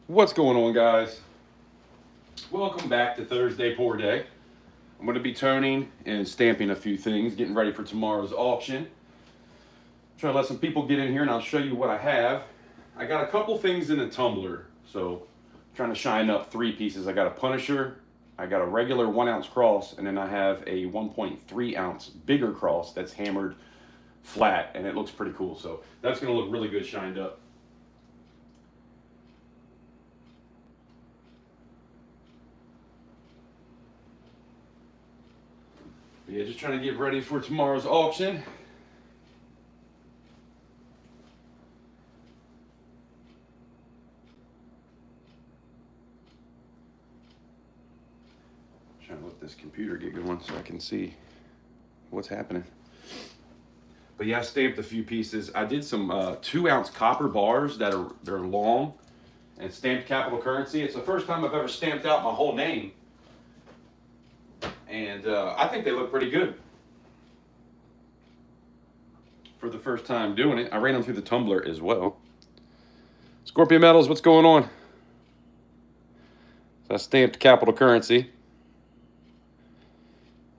What's going on, guys? Welcome back to Thursday Pour Day. I'm going to be toning and stamping a few things, getting ready for tomorrow's auction. Trying to let some people get in here and I'll show you what I have. I got a couple things in a tumbler, so I'm trying to shine up three pieces. I got a Punisher, I got a regular 1 ounce cross, and then I have a 1.3 ounce bigger cross that's hammered flat, and it looks pretty cool. So that's going to look really good shined up. Yeah, just trying to get ready for tomorrow's auction. Trying to let this computer get going so I can see what's happening. But yeah, I stamped a few pieces. I did some 2 ounce copper bars they're long and stamped capital currency. It's the first time I've ever stamped out my whole name. And I think they look pretty good for the first time doing it. I ran them through the tumbler as well. Scorpion Metals, what's going on? So I stamped capital currency.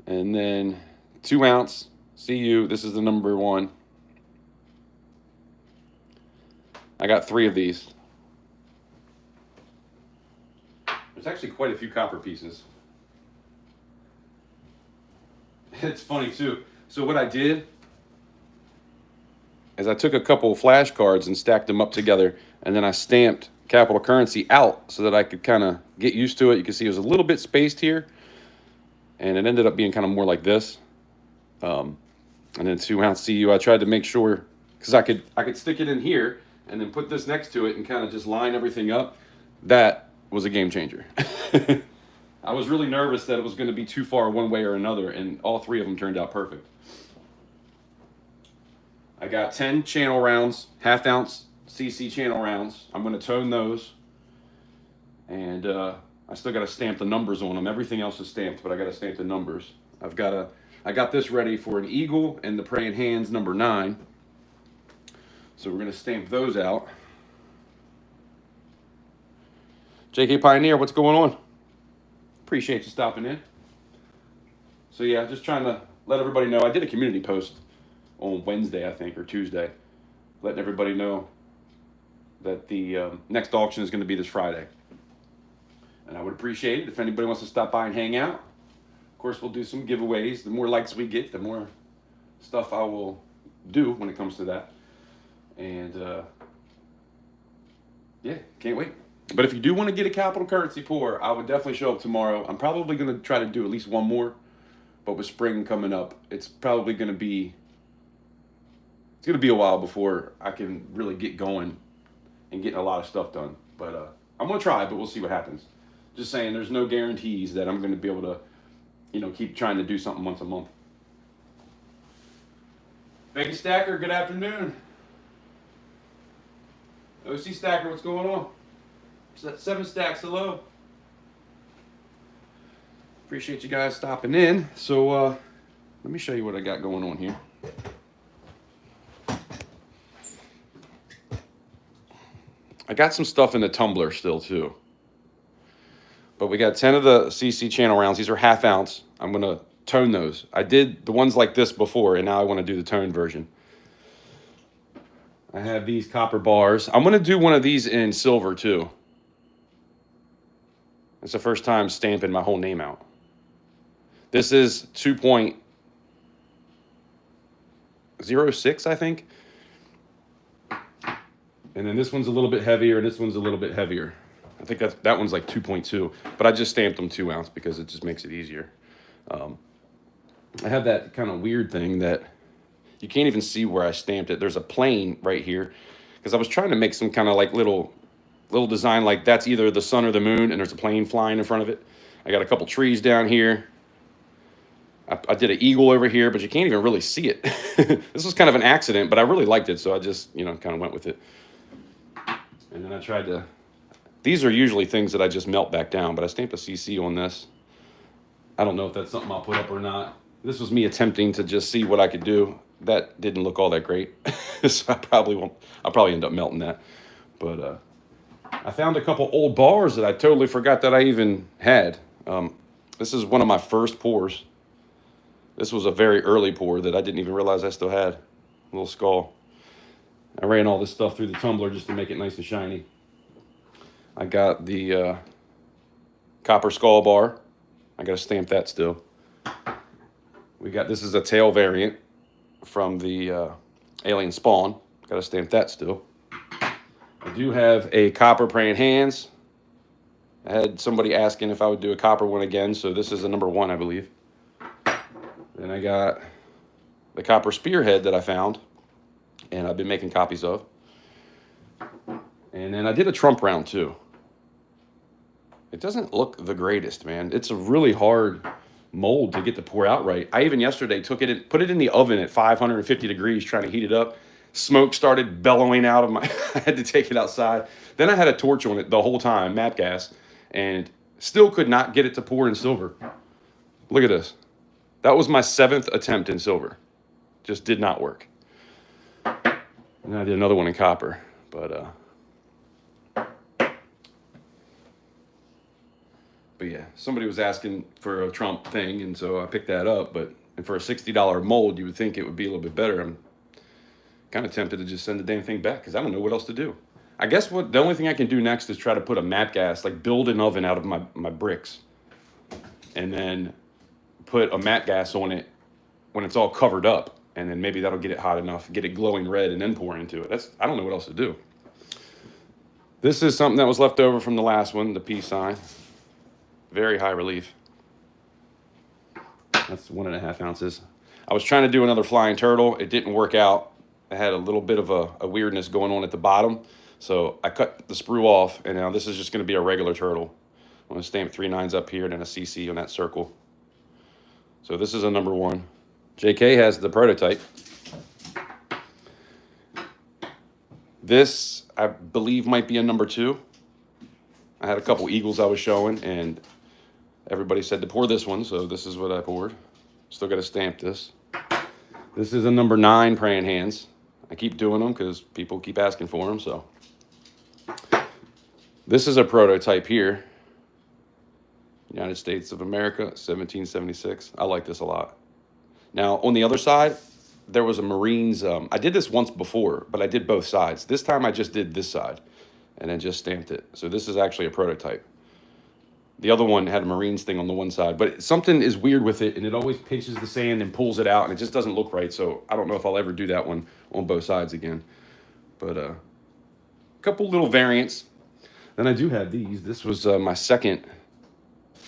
And then 2 ounce CU. This is the number 1. I got 3 of these. There's actually quite a few copper pieces. It's funny too. So what I did is I took a couple of flashcards and stacked them up together, and then I stamped capital currency out so that I could kind of get used to it. You can see it was a little bit spaced here, and it ended up being kind of more like this. And then 2 ounce CU, I tried to make sure, because I could stick it in here and then put this next to it and kind of just line everything up. That was a game changer. I was really nervous that it was going to be too far one way or another, and all 3 of them turned out perfect. I got 10 channel rounds, 1/2 ounce CC channel rounds. I'm going to tone those, and I still got to stamp the numbers on them. Everything else is stamped, but I got to stamp the numbers. I got this ready for an eagle and the praying hands number 9. So we're going to stamp those out. JK Pioneer, what's going on? Appreciate you stopping in. So yeah, just trying to let everybody know. I did a community post on Wednesday, I think, or Tuesday, letting everybody know that the next auction is going to be this Friday. And I would appreciate it if anybody wants to stop by and hang out. Of course, we'll do some giveaways. The more likes we get, the more stuff I will do when it comes to that. And yeah, can't wait. But if you do want to get a capital currency pour, I would definitely show up tomorrow. I'm probably going to try to do at least one more. But with spring coming up, it's probably going to be a while before I can really get going and getting a lot of stuff done. But I'm going to try, but we'll see what happens. Just saying, there's no guarantees that I'm going to be able to, keep trying to do something once a month. Becky Stacker, good afternoon. OC Stacker, what's going on? 7 stacks, hello. Appreciate you guys stopping in. So let me show you what I got going on here. I got some stuff in the tumbler still too. But we got 10 of the CC channel rounds. These are 1/2 ounce. I'm going to tone those. I did the ones like this before, and now I want to do the toned version. I have these copper bars. I'm going to do one of these in silver too. It's the first time stamping my whole name out. This is 2.06, I think. And then this one's a little bit heavier, and this one's a little bit heavier. I think that one's like 2.2, but I just stamped them 2 ounce because it just makes it easier. I have that kind of weird thing that you can't even see where I stamped it. There's a plane right here because I was trying to make some kind of like little design, like that's either the sun or the moon, and there's a plane flying in front of it. I got a couple trees down here. I did an eagle over here, but you can't even really see it. This was kind of an accident, but I really liked it, so I just, kind of went with it. And then I tried to... These are usually things that I just melt back down, but I stamped a CC on this. I don't know if that's something I'll put up or not. This was me attempting to just see what I could do. That didn't look all that great. So I'll probably end up melting that. But I found a couple old bars that I totally forgot that I even had. This is one of my first pours. This was a very early pour that I didn't even realize I still had. A little skull. I ran all this stuff through the tumbler just to make it nice and shiny. I got the copper skull bar. I got to stamp that still. This is a tail variant from the Alien Spawn. Got to stamp that still. I do have a copper praying hands. I had somebody asking if I would do a copper one again, so this is a number 1, I believe. Then I got the copper spearhead that I found, and I've been making copies of. And then I did a Trump round too. It doesn't look the greatest, man. It's a really hard mold to get to pour out right. I even yesterday took it and put it in the oven at 550 degrees trying to heat it up. Smoke started bellowing out of my I had to take it outside. Then I had a torch on it the whole time, map gas, and still could not get it to pour in silver. Look at this. That was my 7th attempt in silver. Just did not work. And I did another one in copper, but yeah, somebody was asking for a Trump thing, and so I picked that up. But for a $60 mold, you would think it would be a little bit better. I'm kind of tempted to just send the damn thing back because I don't know what else to do. I guess the only thing I can do next is try to put a map gas, like build an oven out of my bricks, and then put a matte gas on it when it's all covered up, and then maybe that'll get it hot enough, get it glowing red, and then pour into it. I don't know what else to do. This is something that was left over from the last one, the peace sign. Very high relief. That's 1.5 ounces. I was trying to do another flying turtle. It didn't work out. I had a little bit of a weirdness going on at the bottom, so I cut the sprue off, and now this is just going to be a regular turtle. I'm going to stamp 3 9s up here and then a CC on that circle. So this is a number 1. JK has the prototype. This, I believe, might be a number 2. I had a couple eagles I was showing, and everybody said to pour this one, so this is what I poured. Still got to stamp this. This is a number 9 praying hands. I keep doing them because people keep asking for them, so. This is a prototype here. United States of America, 1776. I like this a lot. Now, on the other side, there was a Marines. I did this once before, but I did both sides. This time I just did this side and then just stamped it. So this is actually a prototype. The other one had a Marines thing on the one side, but something is weird with it, and it always pinches the sand and pulls it out, and it just doesn't look right. So I don't know if I'll ever do that one on both sides again. But a couple little variants. Then I do have these. This was my second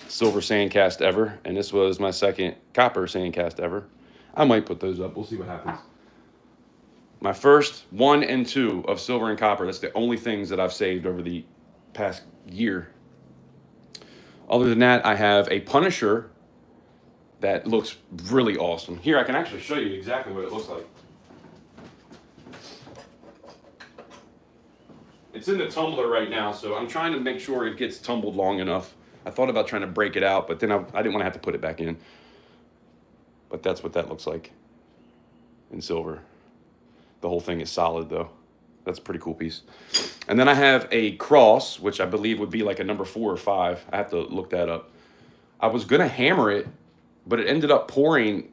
silver sand cast ever, and this was my second copper sand cast ever. I might put those up. We'll see what happens. My first 1 and 2 of silver and copper. That's the only things that I've saved over the past year. Other than that, I have a Punisher that looks really awesome. Here, I can actually show you exactly what it looks like. It's in the tumbler right now, so I'm trying to make sure it gets tumbled long enough. I thought about trying to break it out, but then I didn't want to have to put it back in. But that's what that looks like in silver. The whole thing is solid, though. That's a pretty cool piece. And then I have a cross, which I believe would be like a number 4 or 5. I have to look that up. I was going to hammer it, but it ended up pouring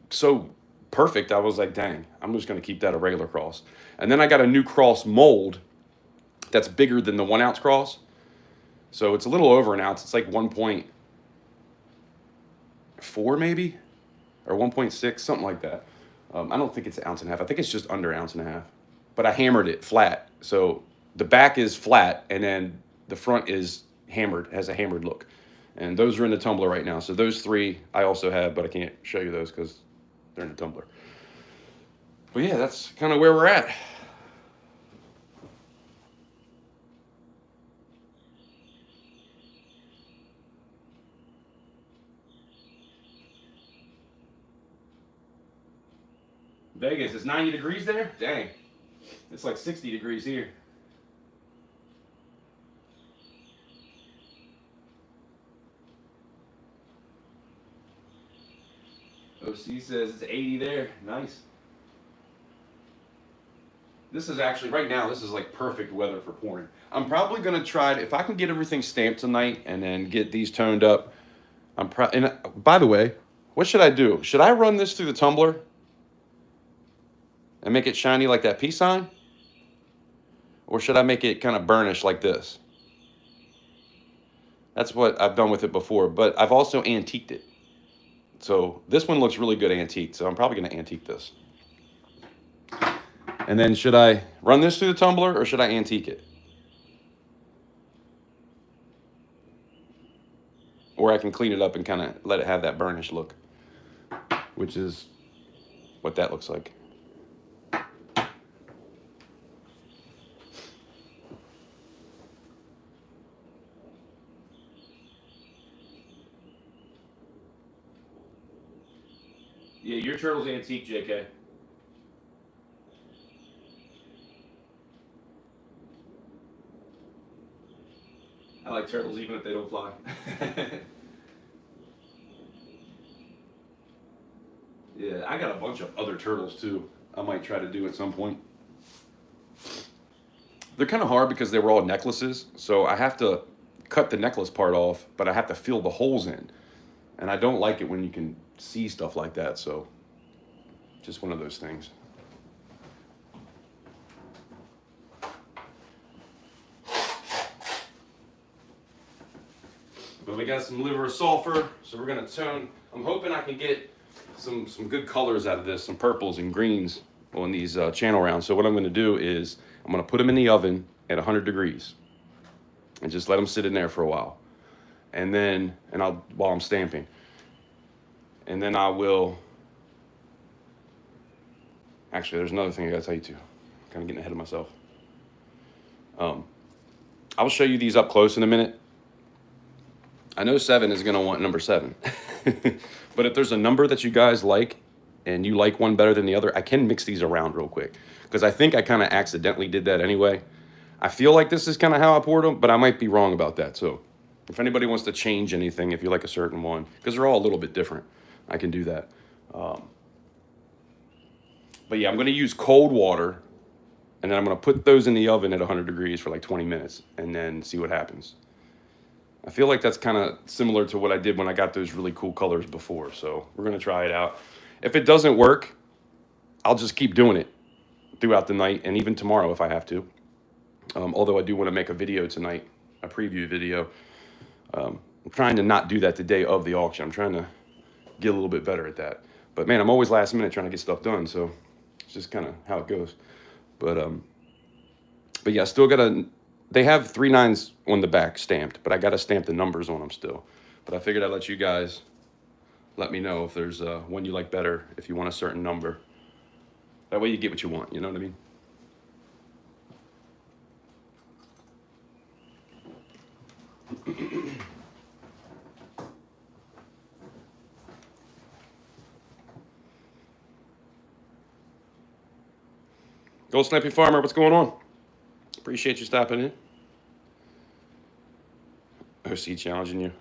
so perfect. I was like, dang, I'm just going to keep that a regular cross. And then I got a new cross mold that's bigger than the 1 ounce cross. So it's a little over an ounce. It's like 1.4 maybe, or 1.6, something like that. I don't think it's 1.5 ounces. I think it's just under 1.5 ounces. But I hammered it flat. So the back is flat, and then the front is hammered, has a hammered look. And those are in the tumbler right now. So those 3 I also have, but I can't show you those because they're in the tumbler. But yeah, that's kind of where we're at. Vegas, it's 90 degrees there? Dang. It's like 60 degrees here. OC says it's 80 there. Nice. This is actually, right now, this is like perfect weather for pouring. I'm probably going to try it, if I can get everything stamped tonight and then get these toned up. And by the way, what should I do? Should I run this through the tumbler and make it shiny like that peace sign? Or should I make it kind of burnished like this? That's what I've done with it before, but I've also antiqued it. So this one looks really good antiqued, so I'm probably going to antique this. And then should I run this through the tumbler or should I antique it? Or I can clean it up and kind of let it have that burnished look, which is what that looks like. Yeah, your turtle's antique, JK. I like turtles even if they don't fly. Yeah, I got a bunch of other turtles too. I might try to do at some point. They're kind of hard because they were all necklaces, so I have to cut the necklace part off, but I have to fill the holes in. And I don't like it when you can see stuff like that, so just one of those things. But we got some liver of sulfur, so we're gonna tone. I'm hoping I can get some good colors out of this, some purples and greens on these channel rounds. So what I'm gonna do is I'm gonna put them in the oven at 100 degrees and just let them sit in there for a while. And then, while I'm stamping. And then I will, actually there's another thing I gotta tell you too. I'm kind of getting ahead of myself. I'll show you these up close in a minute. I know 7 is going to want number 7. But if there's a number that you guys like and you like one better than the other, I can mix these around real quick. Because I think I kind of accidentally did that anyway. I feel like this is kind of how I poured them, but I might be wrong about that. So if anybody wants to change anything, if you like a certain one, because they're all a little bit different, I can do that. But yeah, I'm going to use cold water. And then I'm going to put those in the oven at 100 degrees for like 20 minutes and then see what happens. I feel like that's kind of similar to what I did when I got those really cool colors before. So we're going to try it out. If it doesn't work, I'll just keep doing it throughout the night and even tomorrow if I have to. Although I do want to make a video tonight, a preview video. I'm trying to not do that the day of the auction. I'm trying to get a little bit better at that. But man, I'm always last minute trying to get stuff done. So it's just kind of how it goes. But yeah, still got to... They have 3 9s on the back stamped, but I got to stamp the numbers on them still. But I figured I'd let you guys let me know if there's one you like better, if you want a certain number. That way you get what you want, you know what I mean? Gold Snappy Farmer, what's going on? Appreciate you stopping in. OC challenging you.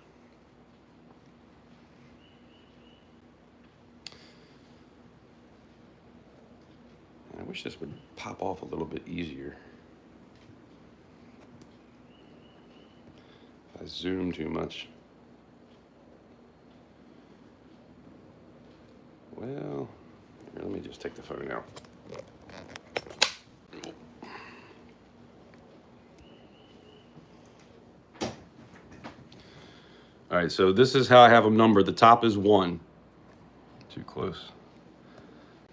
I wish this would pop off a little bit easier. If I zoom too much. Well, here, let me just take the phone out. All right, so this is how I have them numbered. The top is 1. Too close.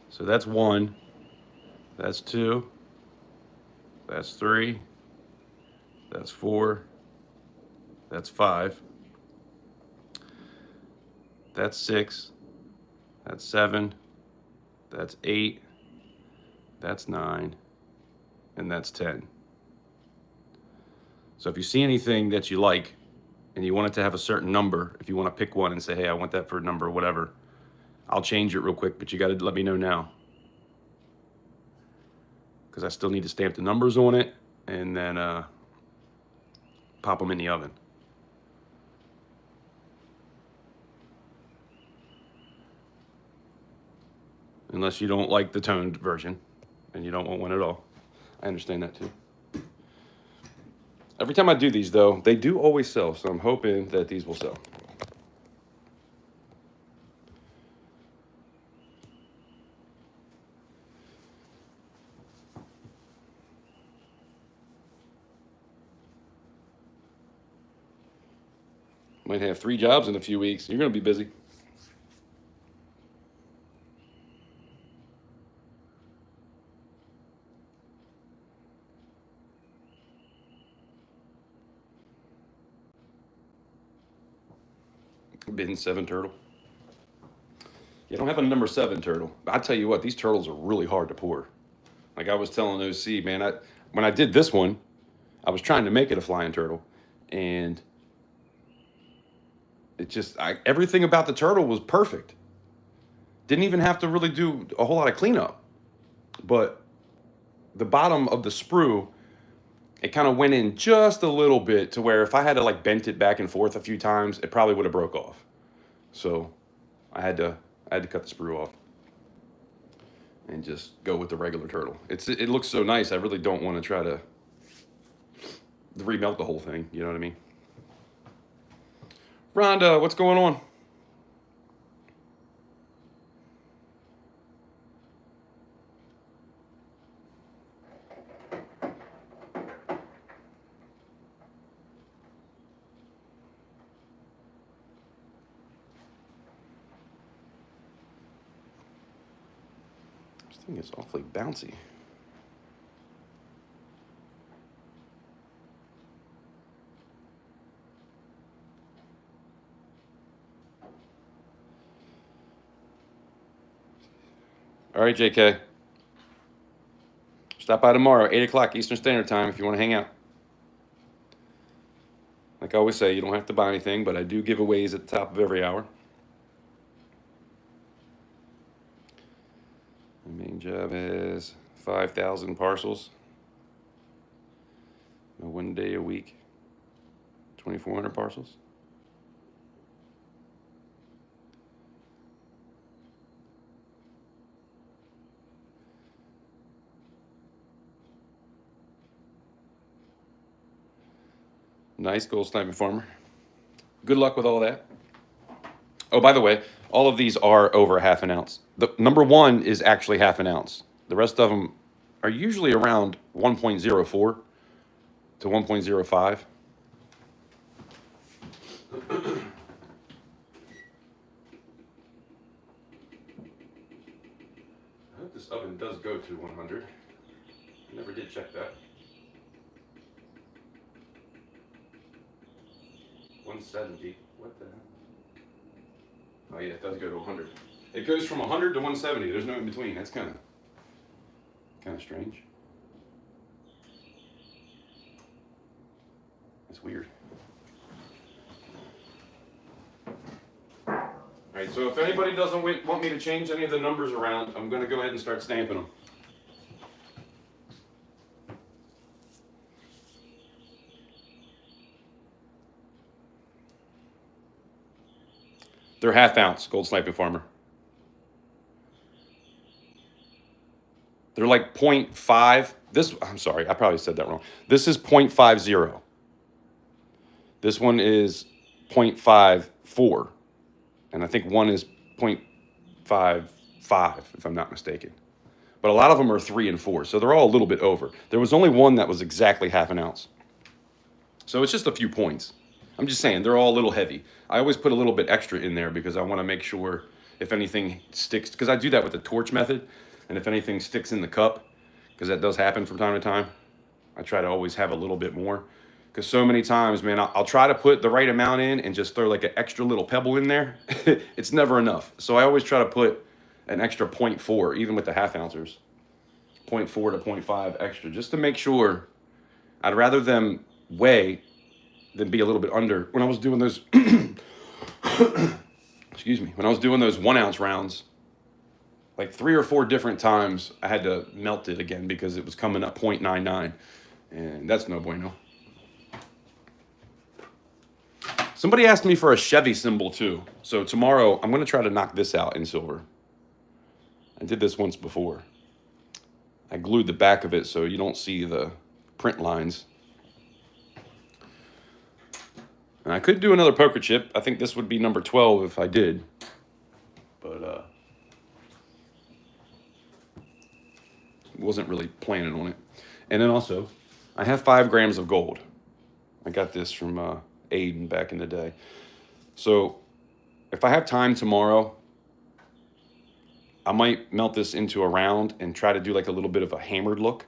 So that's 1. That's 2. That's 3. That's 4. That's 5. That's 6. That's 7. That's 8. That's 9. And that's 10. So if you see anything that you like, and you want it to have a certain number, if you want to pick one and say, hey, I want that for a number, whatever, I'll change it real quick, but you got to let me know now. Because I still need to stamp the numbers on it and then pop them in the oven. Unless you don't like the toned version and you don't want one at all. I understand that too. Every time I do these, though, they do always sell, so I'm hoping that these will sell. Might have 3 jobs in a few weeks. You're going to be busy. Bin 7 turtle. You don't have a number 7 turtle. I tell you what, these turtles are really hard to pour. Like I was telling OC, man, when I did this one, I was trying to make it a flying turtle, and it just everything about the turtle was perfect. Didn't even have to really do a whole lot of cleanup, but the bottom of the sprue, it kind of went in just a little bit to where if I had to like bent it back and forth a few times, it probably would have broke off. So I had to cut the sprue off and just go with the regular turtle. It looks so nice. I really don't want to try to remelt the whole thing. You know what I mean? Rhonda, what's going on? This thing is awfully bouncy. All right, JK. Stop by tomorrow, 8 o'clock Eastern Standard Time if you want to hang out. Like I always say, you don't have to buy anything, but I do giveaways at the top of every hour. My main job is 5,000 parcels. 1 day a week, 2,400 parcels. Nice gold sniping farmer. Good luck with all that. Oh, by the way, all of these are over half an ounce. The number 1 is actually half an ounce. The rest of them are usually around 1.04 to 1.05. I hope this oven does go to 100. I never did check that. 170. What the hell? Oh yeah, it does go to 100. It goes from 100 to 170. There's no in between. That's kind of strange. That's weird. All right, so if anybody doesn't want me to change any of the numbers around, I'm going to go ahead and start stamping them. They're half ounce, gold sniping farmer. They're like 0.5. I'm sorry, I probably said that wrong. This is 0.50. This one is 0.54. And I think one is 0.55, if I'm not mistaken. But a lot of them are 3 and 4, so they're all a little bit over. There was only one that was exactly half an ounce. So it's just a few points. I'm just saying, they're all a little heavy. I always put a little bit extra in there because I want to make sure if anything sticks, because I do that with the torch method, and if anything sticks in the cup, because that does happen from time to time, I try to always have a little bit more. Because so many times, man, I'll try to put the right amount in and just throw like an extra little pebble in there. It's never enough. So I always try to put an extra 0.4, even with the half ouncers, 0.4 to 0.5 extra, just to make sure. I'd rather them weigh than be a little bit under. When I was doing those, excuse me, when I was doing those 1 ounce rounds, like 3 or 4 different times, I had to melt it again because it was coming up 0.99, and that's no bueno. Somebody asked me for a Chevy symbol too, so tomorrow I'm going to try to knock this out in silver. I did this once before. I glued the back of it so you don't see the print lines. And I could do another poker chip. I think this would be number 12 if I did. But wasn't really planning on it. And then also, I have 5 grams of gold. I got this from Aiden back in the day. So if I have time tomorrow, I might melt this into a round and try to do like a little bit of a hammered look.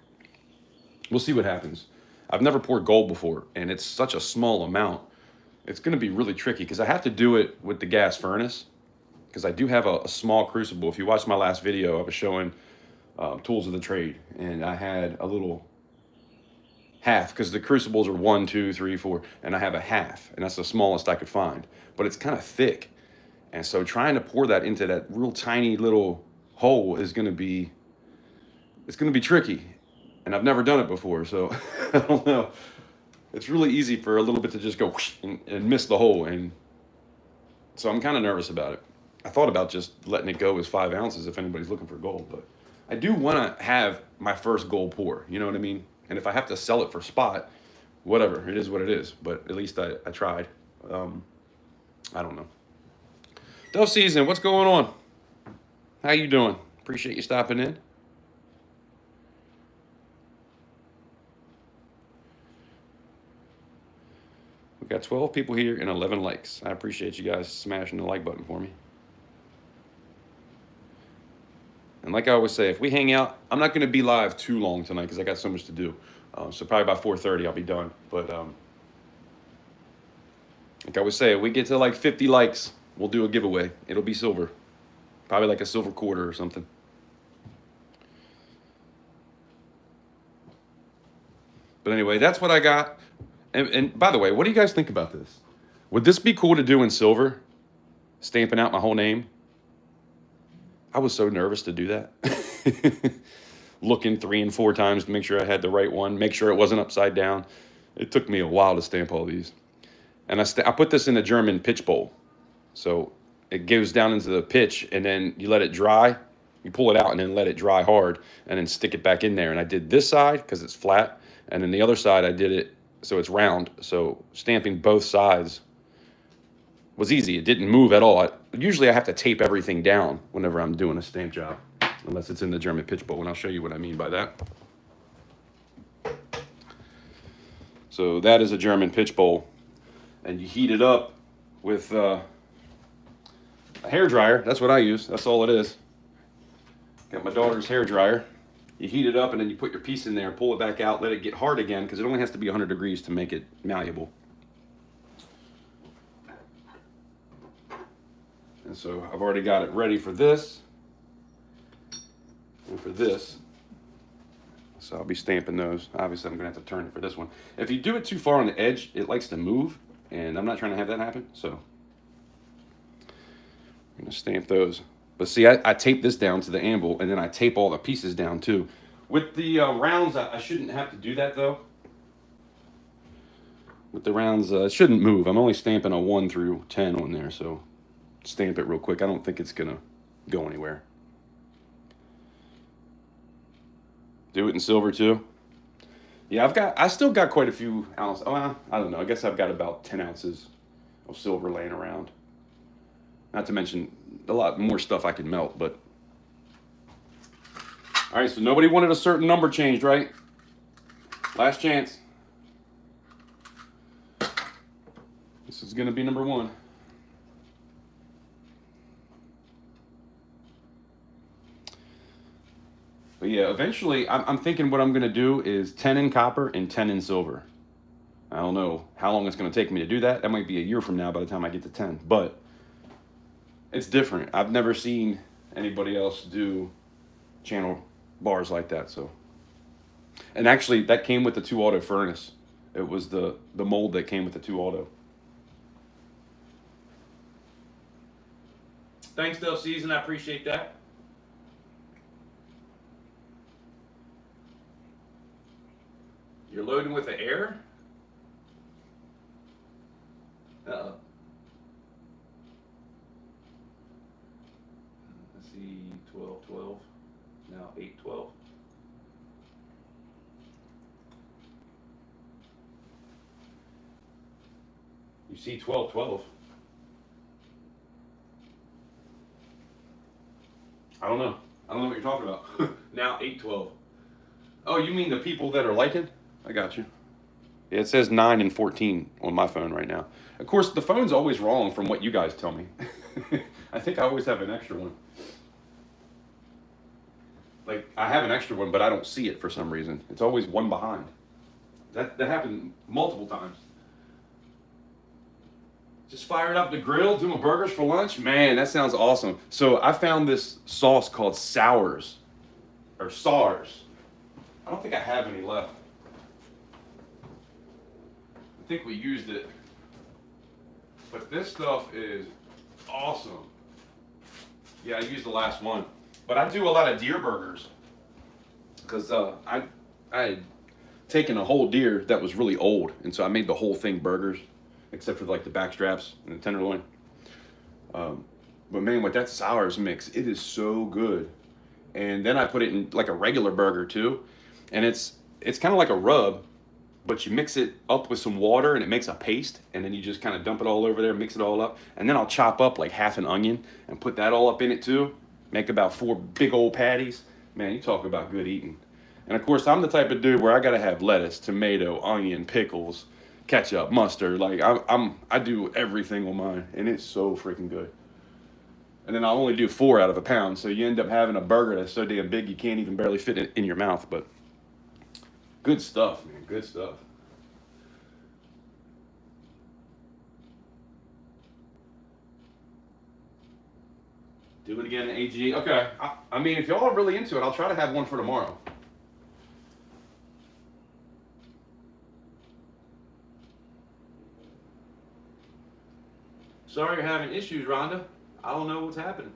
We'll see what happens. I've never poured gold before, and it's such a small amount. It's going to be really tricky because I have to do it with the gas furnace because I do have a small crucible. If you watched my last video, I was showing tools of the trade, and I had a little half because the crucibles are 1, 2, 3, 4, and I have a half, and that's the smallest I could find. But it's kind of thick, and so trying to pour that into that real tiny little hole is going to be, it's going to be tricky, and I've never done it before, so I don't know. It's really easy for a little bit to just go whoosh and miss the hole, and so I'm kind of nervous about it. I thought about just letting it go as 5 ounces if anybody's looking for gold, but I do want to have my first gold pour, you know what I mean? And if I have to sell it for spot, whatever, it is what it is, but at least I tried. I don't know. Dove Season, what's going on? How you doing? Appreciate you stopping in. We've got 12 people here and 11 likes. I appreciate you guys smashing the like button for me. And like I always say, if we hang out, I'm not going to be live too long tonight because I got so much to do. So probably by 4:30 I'll be done. But like I always say, if we get to like 50 likes, we'll do a giveaway. It'll be silver. Probably like a silver quarter or something. But anyway, that's what I got. And by the way, what do you guys think about this? Would this be cool to do in silver? Stamping out my whole name? I was so nervous to do that. Looking 3 and 4 times to make sure I had the right one, make sure it wasn't upside down. It took me a while to stamp all these. And I put this in a German pitch bowl. So it goes down into the pitch, and then you let it dry. You pull it out and then let it dry hard, and then stick it back in there. And I did this side because it's flat, and then the other side I did it so it's round. So stamping both sides was easy. It didn't move at all. Usually I have to tape everything down whenever I'm doing a stamp job, unless it's in the German pitch bowl, and I'll show you what I mean by that. So that is a German pitch bowl, and you heat it up with a hair dryer. That's what I use. That's all it is. Got my daughter's hair dryer. You heat it up, and then you put your piece in there, pull it back out, let it get hard again, because it only has to be 100 degrees to make it malleable. And so I've already got it ready for this and for this. So I'll be stamping those. Obviously, I'm going to have to turn it for this one. If you do it too far on the edge, it likes to move, and I'm not trying to have that happen. So I'm going to stamp those. But see, I tape this down to the anvil, and then I tape all the pieces down too. With the rounds, I shouldn't have to do that though. With the rounds, it shouldn't move. I'm only stamping a 1 through 10 on there, so stamp it real quick. I don't think it's gonna go anywhere. Do it in silver too. Yeah, I still got quite a few ounces. Well, I don't know. I guess I've got about 10 ounces of silver laying around. Not to mention a lot more stuff I can melt, but. All right, so nobody wanted a certain number changed, right? Last chance. This is gonna be number 1. But yeah, eventually, I'm thinking what I'm gonna do is 10 in copper and 10 in silver. I don't know how long it's gonna take me to do that. That might be a year from now by the time I get to 10, but it's different. I've never seen anybody else do channel bars like that. So, and actually that came with the 2 auto furnace. It was the mold that came with the 2 auto. Thanks, Dove Season. I appreciate that. You're loading with the air? Uh-oh. Let's see, 12, 12. Now 8, 12. You see 12-12. I don't know. I don't know what you're talking about. Now 8-12. Oh, you mean the people that are liking? I got you. Yeah, it says 9 and 14 on my phone right now. Of course, the phone's always wrong from what you guys tell me. I think I always have an extra one. Like, I have an extra one, but I don't see it for some reason. It's always one behind. That happened multiple times. Just fired up the grill, doing burgers for lunch. Man, that sounds awesome. So I found this sauce called Sours, or SARS. I don't think I have any left. I think we used it. But this stuff is awesome. Yeah, I used the last one. But I do a lot of deer burgers. Because I had taken a whole deer that was really old. And so I made the whole thing burgers. Except for like the back straps and the tenderloin. But man, with that Sours mix, it is so good. And then I put it in like a regular burger too. And it's kind of like a rub, but you mix it up with some water and it makes a paste. And then you just kind of dump it all over there, mix it all up. And then I'll chop up like half an onion and put that all up in it too. Make about 4 big old patties. Man, you talk about good eating. And of course, I'm the type of dude where I gotta have lettuce, tomato, onion, pickles, ketchup, mustard. Like I do everything on mine, and it's so freaking good. And then I only do 4 out of a pound, so you end up having a burger that's so damn big you can't even barely fit it in your mouth. But good stuff, man. Good stuff. Do it again in AG. Okay. I mean, if y'all are really into it, I'll try to have one for tomorrow. Sorry you're having issues, Rhonda. I don't know what's happening.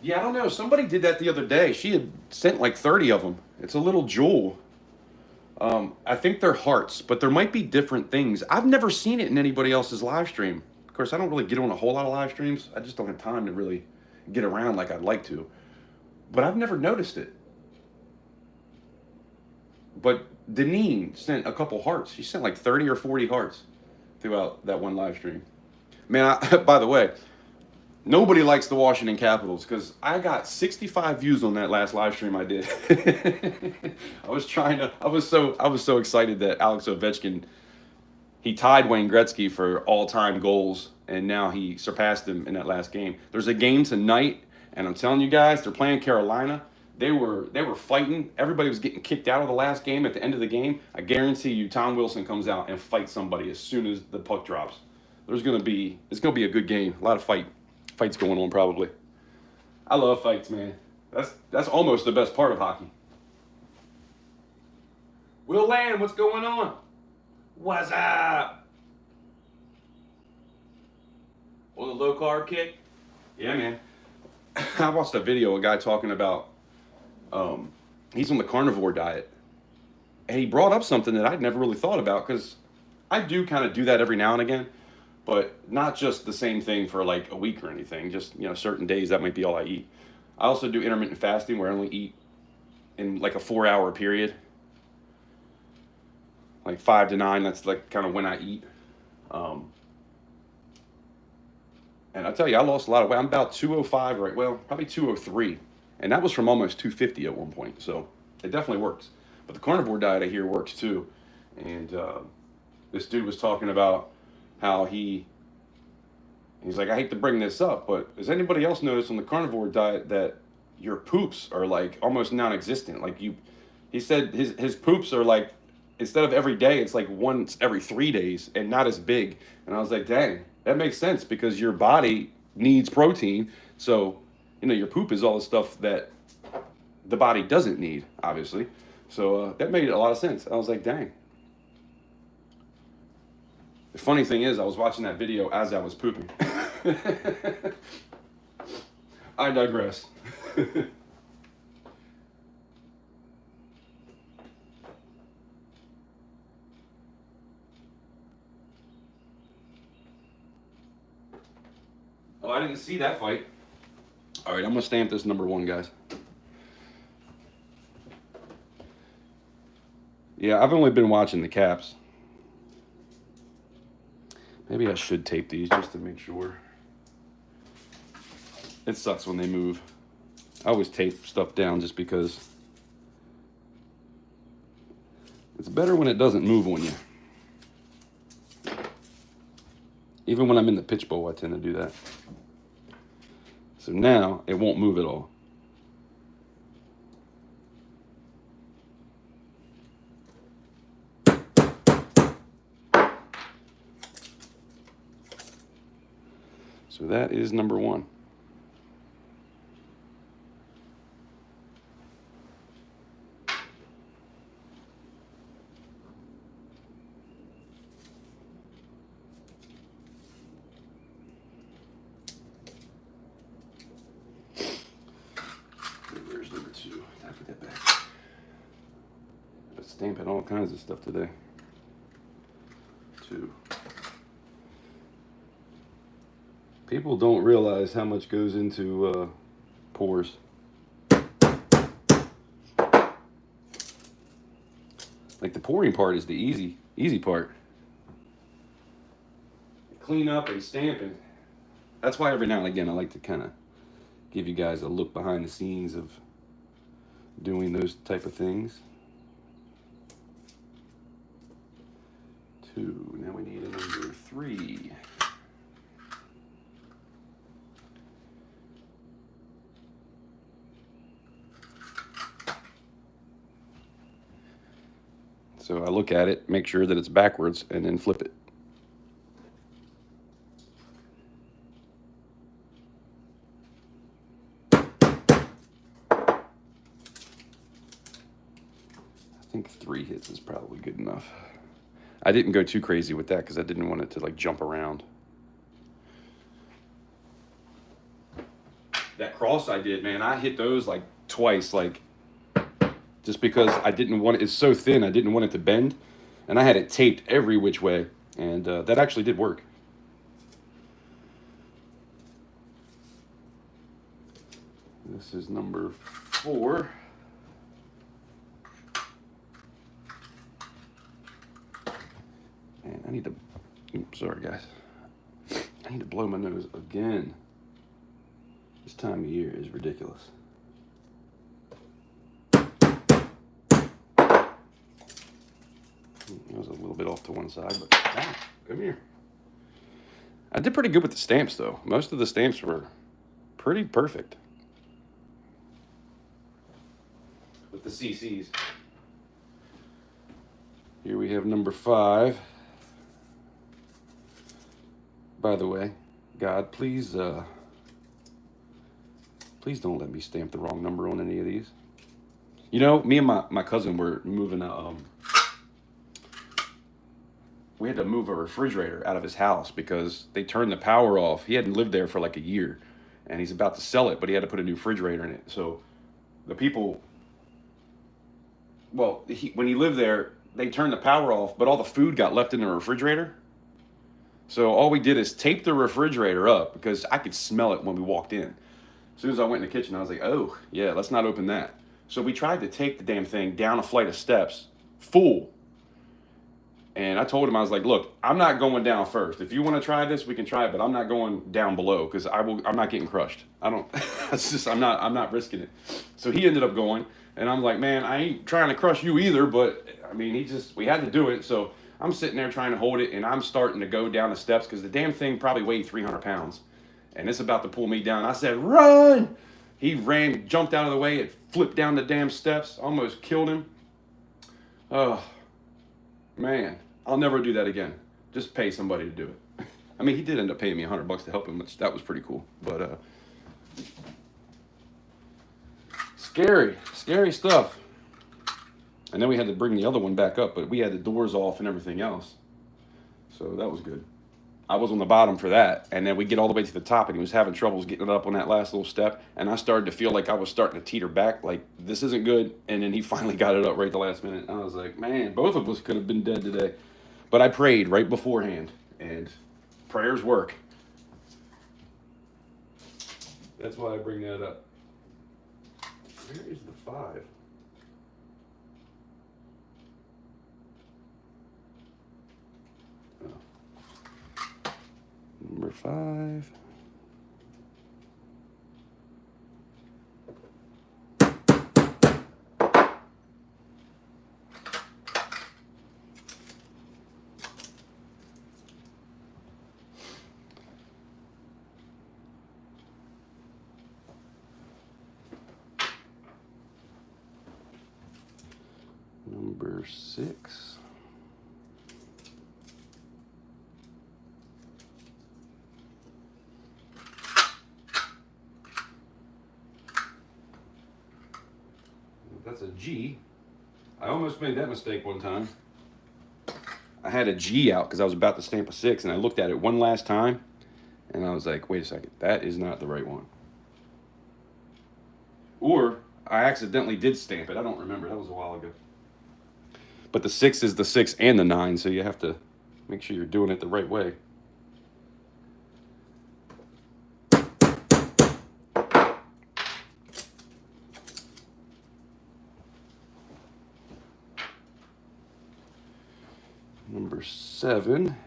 Yeah, I don't know. Somebody did that the other day. She had sent like 30 of them. It's a little jewel. I think they're hearts, but there might be different things. I've never seen it in anybody else's live stream. Of course, I don't really get on a whole lot of live streams. I just don't have time to really get around like I'd like to. But I've never noticed it. But Deneen sent a couple hearts. She sent like 30 or 40 hearts throughout that one live stream. Man, by the way, nobody likes the Washington Capitals because I got 65 views on that last live stream I did. I was so excited that Alex Ovechkin, he tied Wayne Gretzky for all-time goals, and now he surpassed him in that last game. There's a game tonight, and I'm telling you guys, they're playing Carolina. They were fighting. Everybody was getting kicked out of the last game. At the end of the game, I guarantee you, Tom Wilson comes out and fights somebody as soon as the puck drops. It's gonna be a good game. A lot of fights going on probably. I love fights, man. That's almost the best part of hockey. Will Land, what's going on? What's up? On the low carb kick? Yeah, man. I watched a video, a guy talking about he's on the carnivore diet. And he brought up something that I'd never really thought about because I do kind of do that every now and again, but not just the same thing for like a week or anything. Just, certain days that might be all I eat. I also do intermittent fasting where I only eat in like a 4-hour period. Like 5 to 9, that's like kind of when I eat. And I tell you, I lost a lot of weight. I'm about 205 right, well, probably 203. And that was from almost 250 at one point. So it definitely works. But the carnivore diet I hear works too. And this dude was talking about how he's like, I hate to bring this up, but does anybody else notice on the carnivore diet that your poops are like almost non-existent? Like he said his poops are like, instead of every day, it's like once every 3 days and not as big. And I was like, dang, that makes sense because your body needs protein. So, your poop is all the stuff that the body doesn't need, obviously. So that made a lot of sense. I was like, dang. The funny thing is, I was watching that video as I was pooping. I digress. Oh, I didn't see that fight. All right, I'm gonna stamp this number 1, guys. Yeah, I've only been watching the caps. Maybe I should tape these just to make sure. It sucks when they move. I always tape stuff down just because it's better when it doesn't move on you. Even when I'm in the pitch bowl, I tend to do that. So now it won't move at all. So that is number 1. Where's number 2? I put that back. I'm stamping all kinds of stuff today. 2. People don't realize how much goes into pours. Like the pouring part is the easy part. Clean up and stamping. That's why every now and again I like to kind of give you guys a look behind the scenes of doing those type of things. 2. Now we need a number 3. So I look at it, make sure that it's backwards, and then flip it. I think 3 hits is probably good enough. I didn't go too crazy with that because I didn't want it to like jump around. That cross I did, man, I hit those like twice, like just because I didn't want it. It's so thin, I didn't want it to bend, and I had it taped every which way, and that actually did work. This is number 4. And I need to, oops, sorry guys. I need to blow my nose again. This time of year is ridiculous. It was a little bit off to one side, but come here. I did pretty good with the stamps though. Most of the stamps were pretty perfect. With the CCs. Here we have number 5. By the way, God, please don't let me stamp the wrong number on any of these. You know, me and my cousin were moving we had to move a refrigerator out of his house because they turned the power off. He hadn't lived there for like a year, and he's about to sell it, but he had to put a new refrigerator in it. So the people, well, when he lived there, they turned the power off, but all the food got left in the refrigerator. So all we did is tape the refrigerator up because I could smell it when we walked in. As soon as I went in the kitchen, I was like, oh, yeah, let's not open that. So we tried to take the damn thing down a flight of steps, full. And I told him, I was like, look, I'm not going down first. If you want to try this, we can try it, but I'm not going down below because I'm not getting crushed. I'm not risking it. So he ended up going, and I'm like, man, I ain't trying to crush you either, but I mean, we had to do it. So I'm sitting there trying to hold it, and I'm starting to go down the steps because the damn thing probably weighed 300 pounds. And it's about to pull me down. I said, run! He ran, jumped out of the way, it flipped down the damn steps, almost killed him. Oh, man, I'll never do that again. Just pay somebody to do it. I mean, he did end up paying me $100 to help him, which that was pretty cool. But scary stuff. And then we had to bring the other one back up, but we had the doors off and everything else. So that was good. I was on the bottom for that, and then we get all the way to the top, and he was having troubles getting it up on that last little step, and I started to feel like I was starting to teeter back, like this isn't good, and then he finally got it up right at the last minute. I was like, man, both of us could have been dead today. But I prayed right beforehand, and prayers work. That's why I bring that up. Where is the 5? Oh. Number 5. Number 6. That's a G. I almost made that mistake one time. I had a G out because I was about to stamp a 6, and I looked at it one last time, and I was like, wait a second, that is not the right one. Or I accidentally did stamp it. I don't remember. That was a while ago. But the 6 is the 6 and the 9, so you have to make sure you're doing it the right way. Number 7.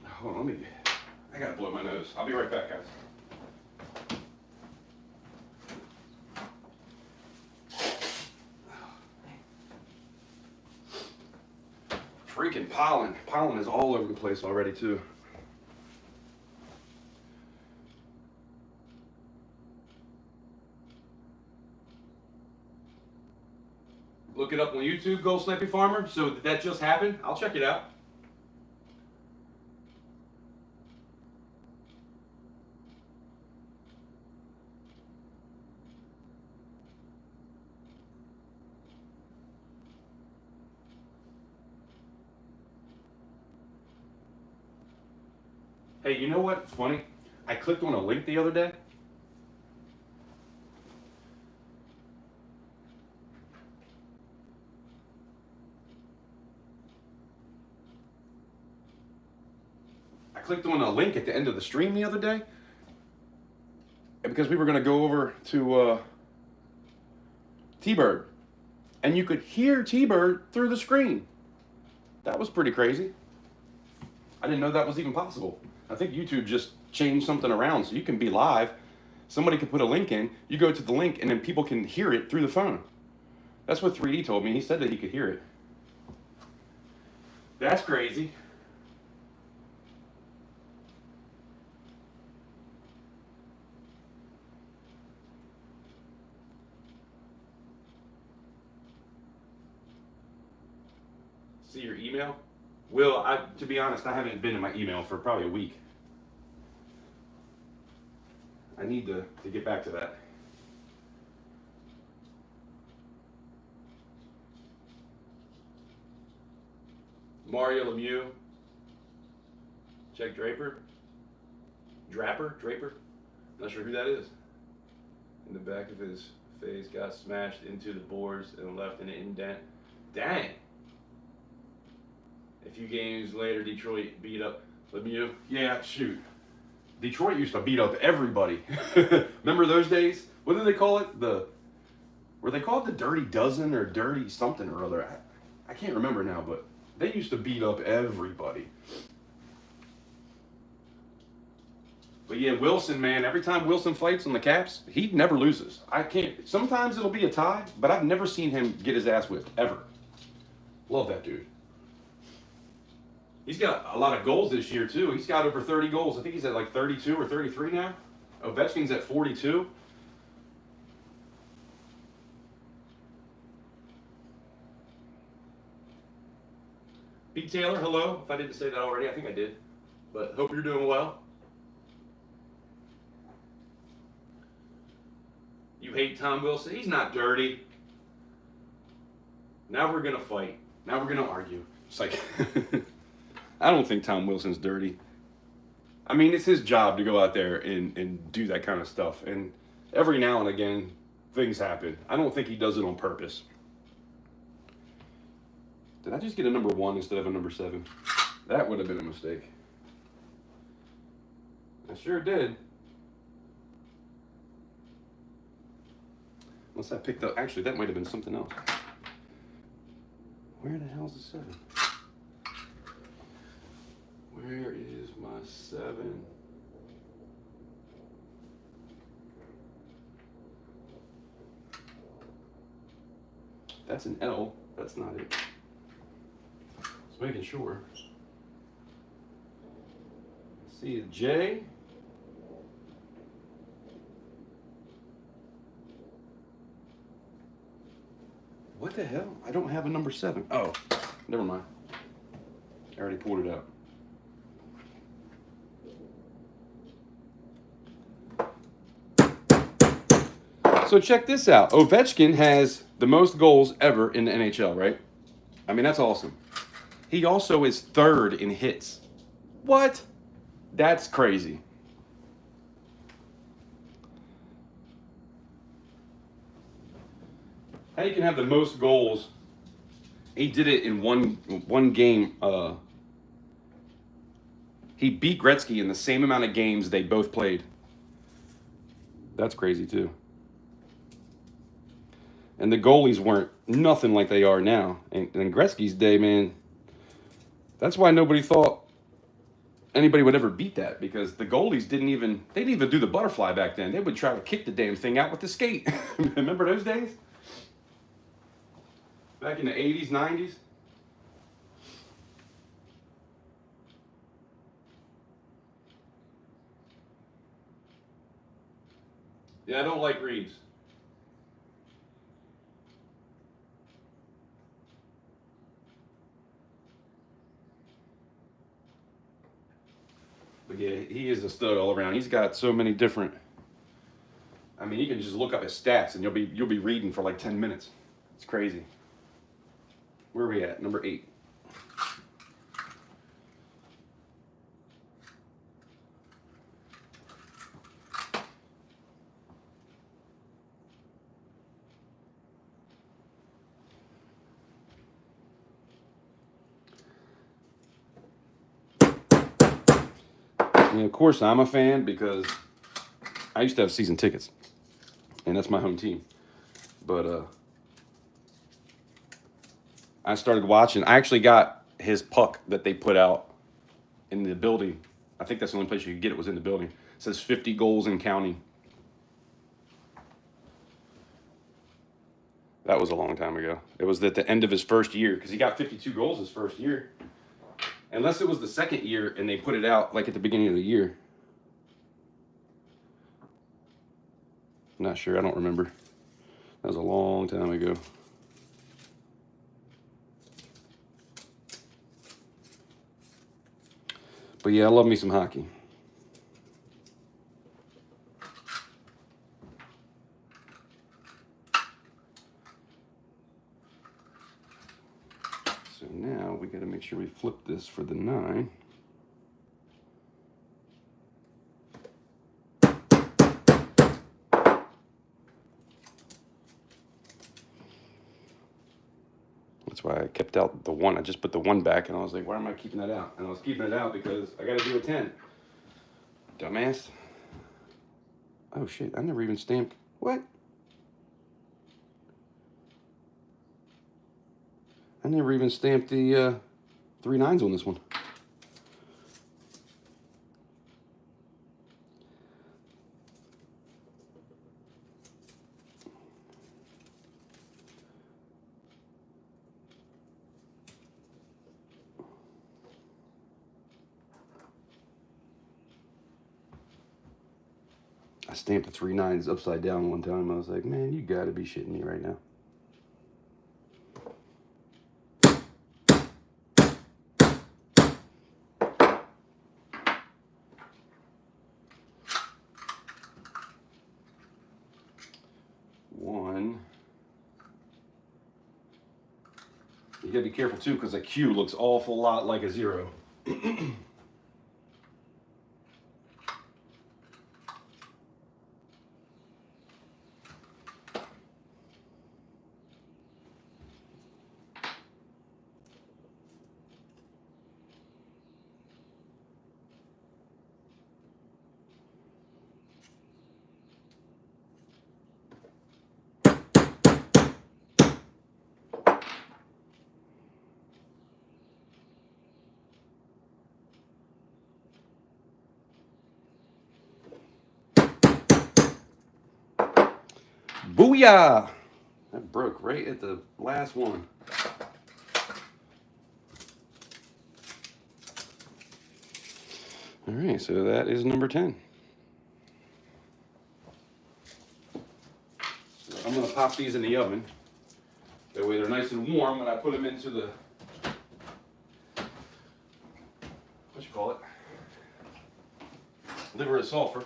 Hold on, I gotta blow my nose. I'll be right back, guys. Freaking pollen. Pollen is all over the place already, too. Look it up on YouTube, Gold Snappy Farmer. So did that just happen? I'll check it out. Hey, you know what's funny? I clicked on a link the other day. I clicked on a link at the end of the stream the other day. And because we were going to go over to T-Bird. And you could hear T-Bird through the screen. That was pretty crazy. I didn't know that was even possible. I think YouTube just changed something around so you can be live. Somebody could put a link in, you go to the link, and then people can hear it through the phone. That's what 3D told me. He said that he could hear it. That's crazy. See your email? Will, to be honest, I haven't been in my email for probably a week. I need to get back to that. Mario Lemieux. Check Draper. Draper? Not sure who that is. In the back of his face got smashed into the boards and left an indent. Dang. A few games later, Detroit beat up Lemieux. Yeah, shoot. Detroit used to beat up everybody. Remember those days? What did they call it? Were they called the Dirty Dozen or Dirty something or other? I can't remember now, but they used to beat up everybody. But yeah, Wilson, man, every time Wilson fights on the Caps, he never loses. I can't. Sometimes it'll be a tie, but I've never seen him get his ass whipped, ever. Love that dude. He's got a lot of goals this year, too. He's got over 30 goals. I think he's at like 32 or 33 now. Ovechkin's at 42. Pete Taylor, hello. If I didn't say that already, I think I did. But hope you're doing well. You hate Tom Wilson? He's not dirty. Now we're going to fight. Now we're going to argue. It's like... I don't think Tom Wilson's dirty. I mean, it's his job to go out there and do that kind of stuff. And every now and again, things happen. I don't think he does it on purpose. Did I just get a number 1 instead of a number 7? That would have been a mistake. I sure did. Unless I picked up, actually that might have been something else. Where the hell's the 7? Where is my 7? That's an L. That's not it. Just making sure. See a J. What the hell? I don't have a number 7. Oh, never mind. I already pulled it out. So check this out. Ovechkin has the most goals ever in the NHL, right? I mean, that's awesome. He also is 3rd in hits. What? That's crazy. How you can have the most goals? He did it in one game. He beat Gretzky in the same amount of games they both played. That's crazy too. And the goalies weren't nothing like they are now. And in Gretzky's day, man, that's why nobody thought anybody would ever beat that, because the goalies didn't even do the butterfly back then. They would try to kick the damn thing out with the skate. Remember those days? Back in the 80s, 90s? Yeah, I don't like Reeves. But yeah, he is a stud all around. He's got so many different. I mean, you can just look up his stats and you'll be reading for like 10 minutes. It's crazy. Where are we at? Number 8. And of course, I'm a fan because I used to have season tickets, and that's my home team. But I started watching. I actually got his puck that they put out in the building. I think that's the only place you could get it, was in the building. It says 50 goals and counting. That was a long time ago. It was at the end of his first year, because he got 52 goals his first year. Unless it was the second year and they put it out like at the beginning of the year. I'm not sure. I don't remember. That was a long time ago. But yeah, I love me some hockey. So now we got to make sure we flip this for the 9. That's why I kept out the 1. I just put the 1 back, and I was like, why am I keeping that out? And I was keeping it out because I got to do a 10. Dumbass. Oh, shit. I never even stamped. What? I never even stamped the 3 9s on this one. I stamped the 3 9s upside down one time. I was like, man, you gotta be shitting me right now. You gotta be careful too, because a Q looks awful lot like a 0. Booyah! That broke right at the last one. All right, so that is number 10. So I'm gonna pop these in the oven. That way they're nice and warm when I put them into the, what you call it? Liver of sulfur.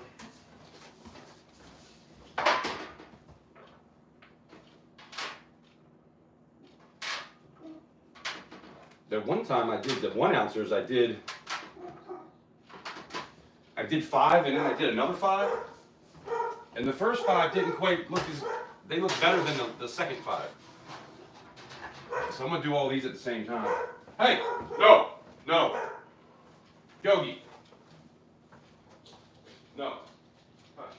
That one time I did the 1 ounces, I did 5 and then I did another 5. And the first 5 didn't quite look as, they look better than the second 5. So I'm gonna do all these at the same time. Hey, no, Yogi, no. Hush.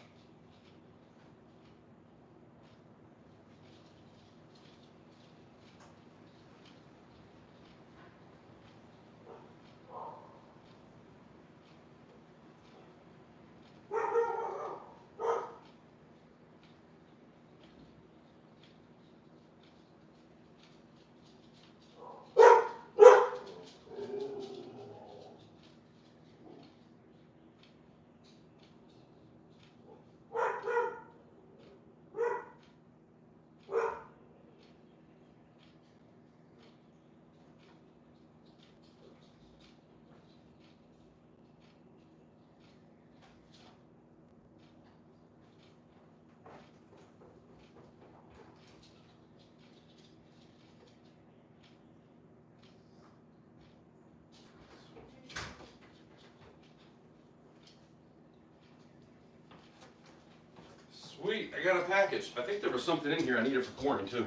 Sweet, I got a package. I think there was something in here I needed for pouring too.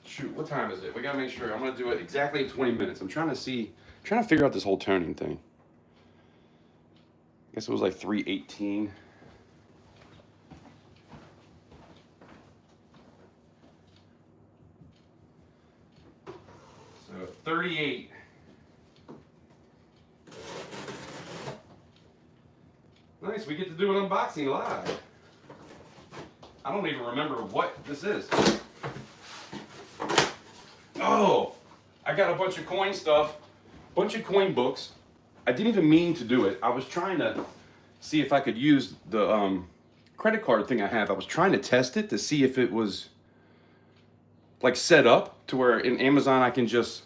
Shoot, what time is it? We gotta make sure. I'm gonna do it exactly in 20 minutes. I'm trying to figure out this whole toning thing. I guess it was like 3:18. So 38. Nice, we get to do an unboxing live. I don't even remember what this is. Oh, I got a bunch of coin stuff, bunch of coin books. I didn't even mean to do it. I was trying to see if I could use the credit card thing I have. I was trying to test it to see if it was like set up to where in Amazon I can just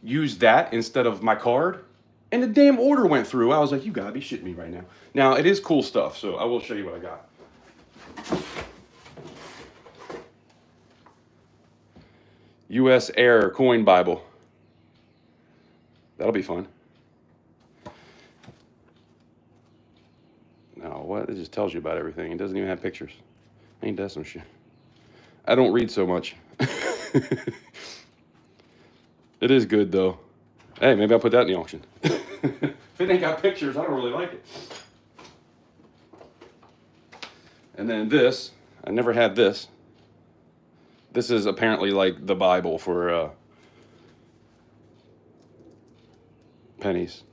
use that instead of my card. And the damn order went through. I was like, you gotta be shitting me right now. Now, it is cool stuff, so I will show you what I got. U.S. Air Coin Bible. That'll be fun. Now, what? It just tells you about everything. It doesn't even have pictures. Ain't that some shit? I don't read so much. It is good, though. Hey, maybe I'll put that in the auction. If it ain't got pictures, I don't really like it. And then this, I never had this. This is apparently like the Bible for pennies.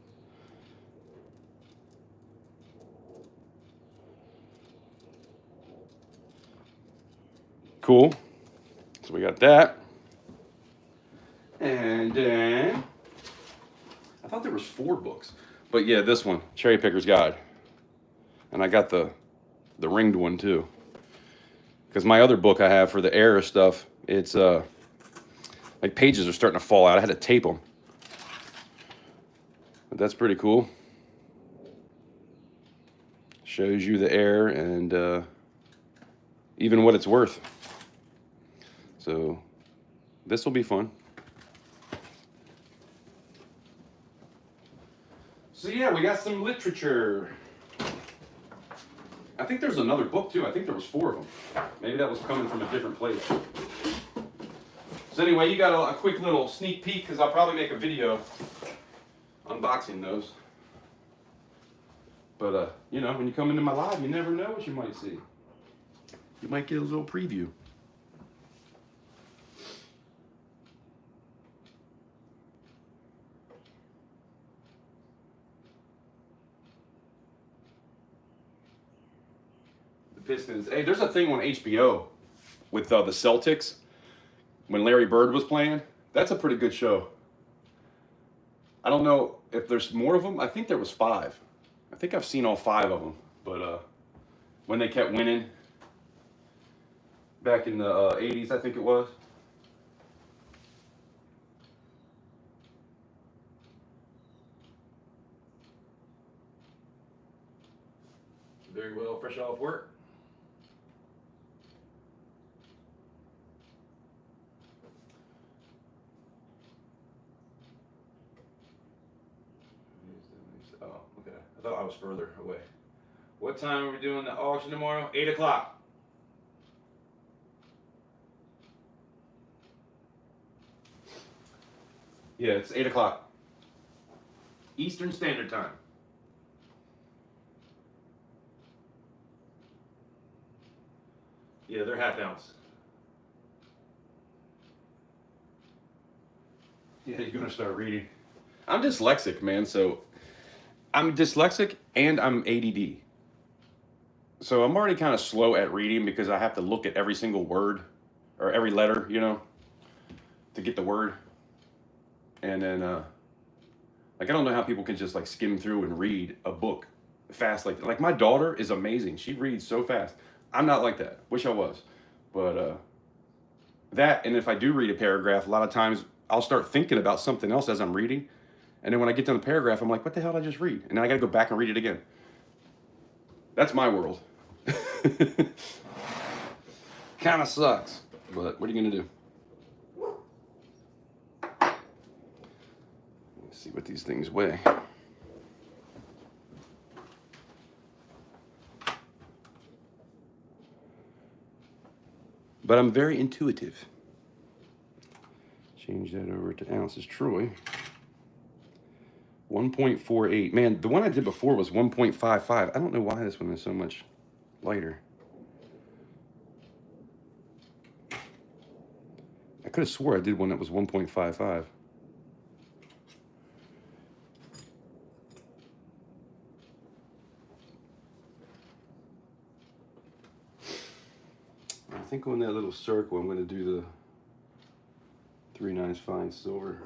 Cool. So we got that. And then I thought there was 4 books. But yeah, this one, Cherry Picker's Guide. And I got the ringed one too. Because my other book I have for the air stuff, it's like pages are starting to fall out. I had to tape them. But that's pretty cool. Shows you the air and even what it's worth. So this will be fun. So yeah, we got some literature. I think there's another book too. I think there was 4 of them. Maybe that was coming from a different place. So anyway, you got a quick little sneak peek because I'll probably make a video unboxing those. But you know, when you come into my live, you never know what you might see. You might get a little preview. Pistons. Hey, there's a thing on HBO with the Celtics when Larry Bird was playing. That's a pretty good show. I don't know if there's more of them. I think there was 5. I think I've seen all 5 of them. But when they kept winning back in the 80s, I think it was. Very well, fresh off work. Oh, okay. I thought I was further away. What time are we doing the auction tomorrow? 8 o'clock. Yeah, it's 8 o'clock. Eastern Standard Time. Yeah, they're half ounce. Yeah, you're gonna start reading. I'm dyslexic, man, so I'm dyslexic and I'm ADD. So I'm already kind of slow at reading because I have to look at every single word or every letter, you know, to get the word. And then, like, I don't know how people can just like skim through and read a book fast. Like my daughter is amazing. She reads so fast. I'm not like that. Wish I was. But that, and if I do read a paragraph, a lot of times I'll start thinking about something else as I'm reading. And then when I get done the paragraph, I'm like, what the hell did I just read? And then I got to go back and read it again. That's my world. Kind of sucks. But what are you going to do? Let's see what these things weigh. But I'm very intuitive. Change that over to ounces. Troy. 1.48. Man, the one I did before was 1.55. I don't know why this one is so much lighter. I could have swore I did one that was 1.55. I think on that little circle, I'm going to do the 3 9 fine silver.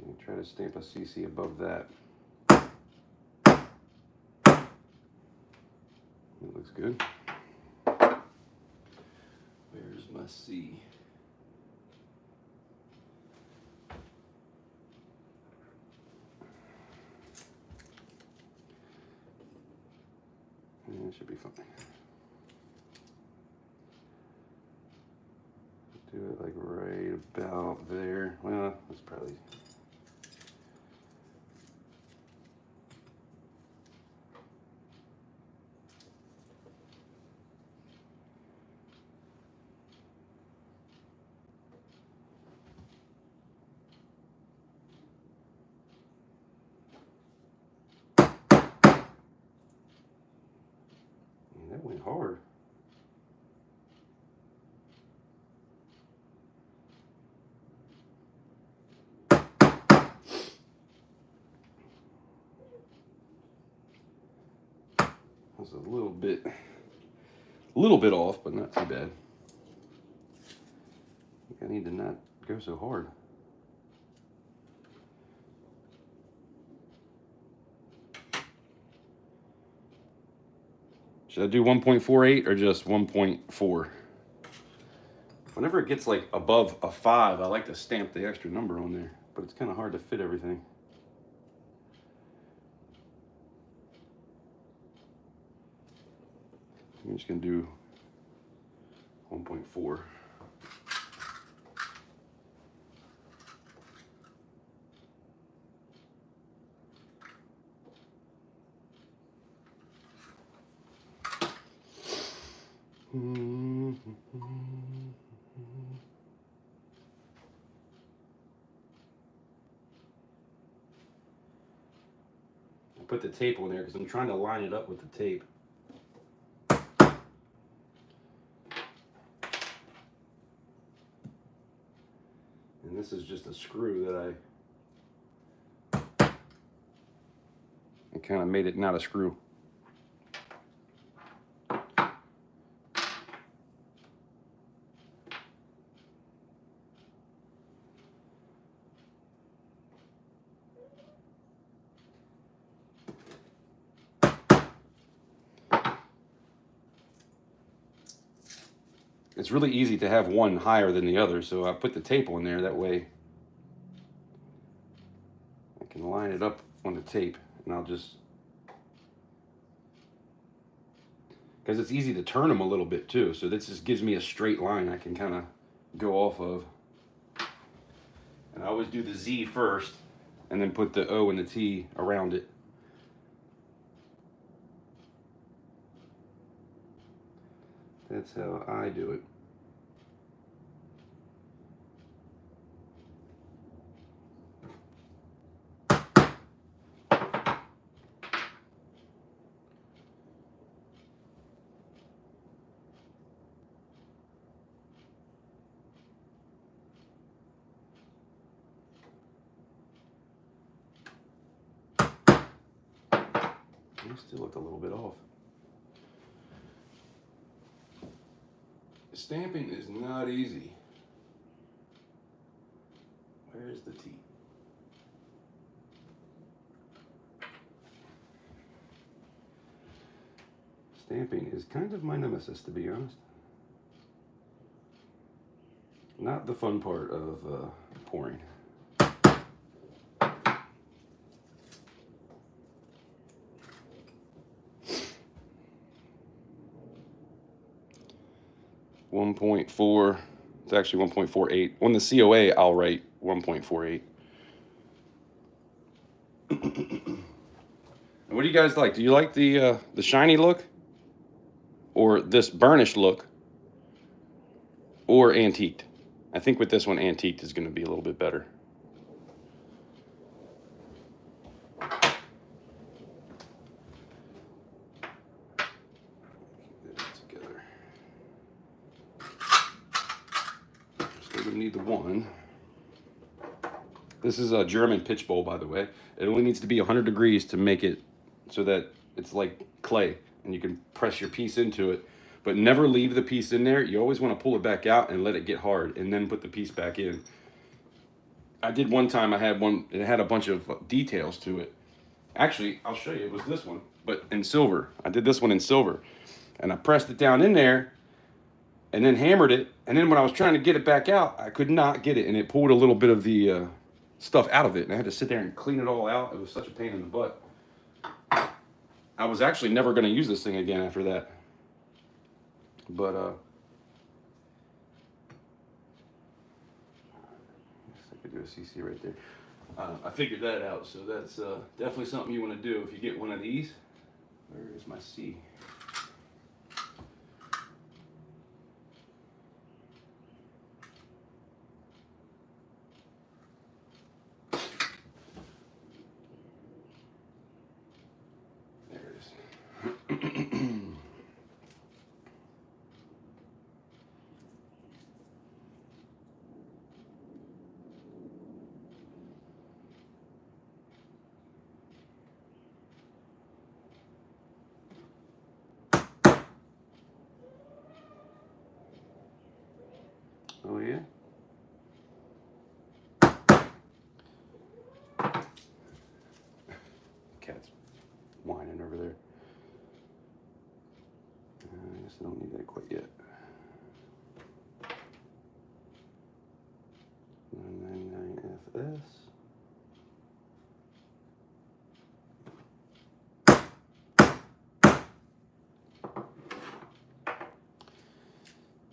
And try to stamp a CC above that. It looks good. Where's my C? It should be fine. Do it like right about there. Well, that's probably. Man, that went hard. Was a little bit off, but not too bad. I think I need to not go so hard. Should I do 1.48 or just 1.4? Whenever it gets like above a 5, I like to stamp the extra number on there, but it's kind of hard to fit everything. I'm just going to do 1.4. I put the tape on there because I'm trying to line it up with the tape. And this is just a screw that I kind of made it not a screw. it's really easy to have one higher than the other. So I put the tape on there, that way I can line it up on the tape, and I'll just, because it's easy to turn them a little bit too. So this just gives me a straight line I can kind of go off of. And I always do the Z first, and then put the O and the T around it. That's how I do it. I still look a little bit off. Stamping is not easy. Where's the T? Stamping is kind of my nemesis, to be honest. Not the fun part of pouring. .4, it's actually 1.48. On the COA, I'll write 1.48. And what do you guys like? Do you like the shiny look, or this burnished look, or antiqued? I think with this one, antiqued is going to be a little bit better. Need the one. This is a German pitch bowl, by the way. It only needs to be 100 degrees to make it so that it's like clay and you can press your piece into it, but never leave the piece in there. You always want to pull it back out and let it get hard and then put the piece back in. I did one time, I had one, it had a bunch of details to it. Actually, I'll show you, it was this one, but in silver. I did this one in silver, and I pressed it down in there and then hammered it, and then when I was trying to get it back out, I could not get it, and it pulled a little bit of the stuff out of it, and I had to sit there and clean it all out. It was such a pain in the butt. I was actually never going to use this thing again after that. But I guess I could do a CC right there. I figured that out, so that's definitely something you want to do if you get one of these. Where is my C? Oh yeah? Cat's whining over there. I guess I don't need that quite yet. 999 FS.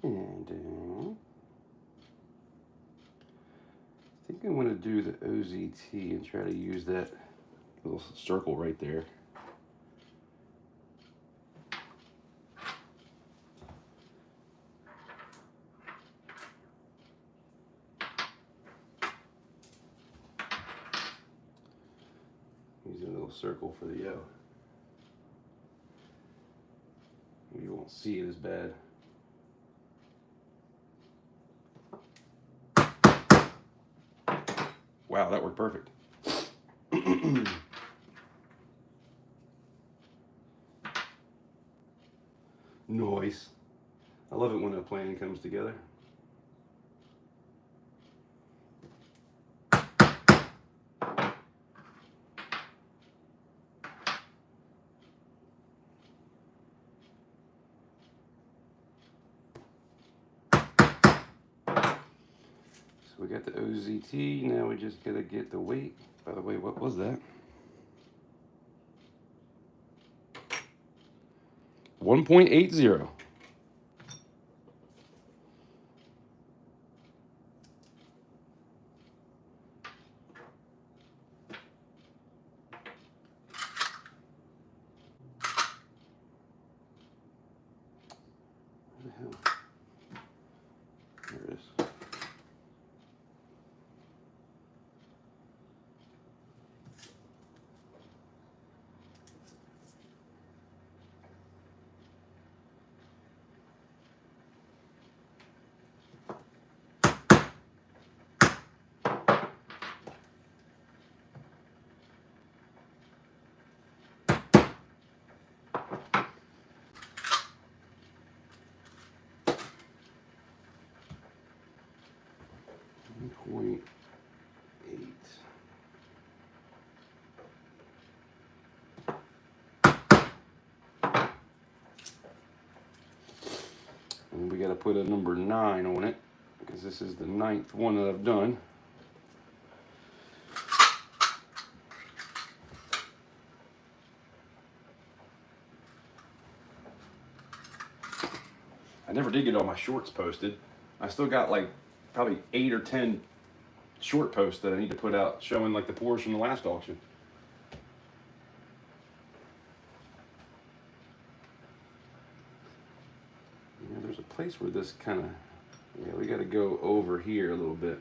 And I think I'm going to do the OZT and try to use that little circle right there. Using a little circle for the O. You won't see it as bad. Wow, that worked perfect. Nice. I love it when a plan comes together. So we got the OZT. Now we just gotta get the weight. By the way, what was that? 1.80. There it is. .8. And we got to put a number 9 on it because this is the 9th one that I've done. I never did get all my shorts posted. I still got like probably 8 or 10 short posts that I need to put out showing like the pours from the last auction. Yeah, there's a place where this kind of, yeah, we got to go over here a little bit.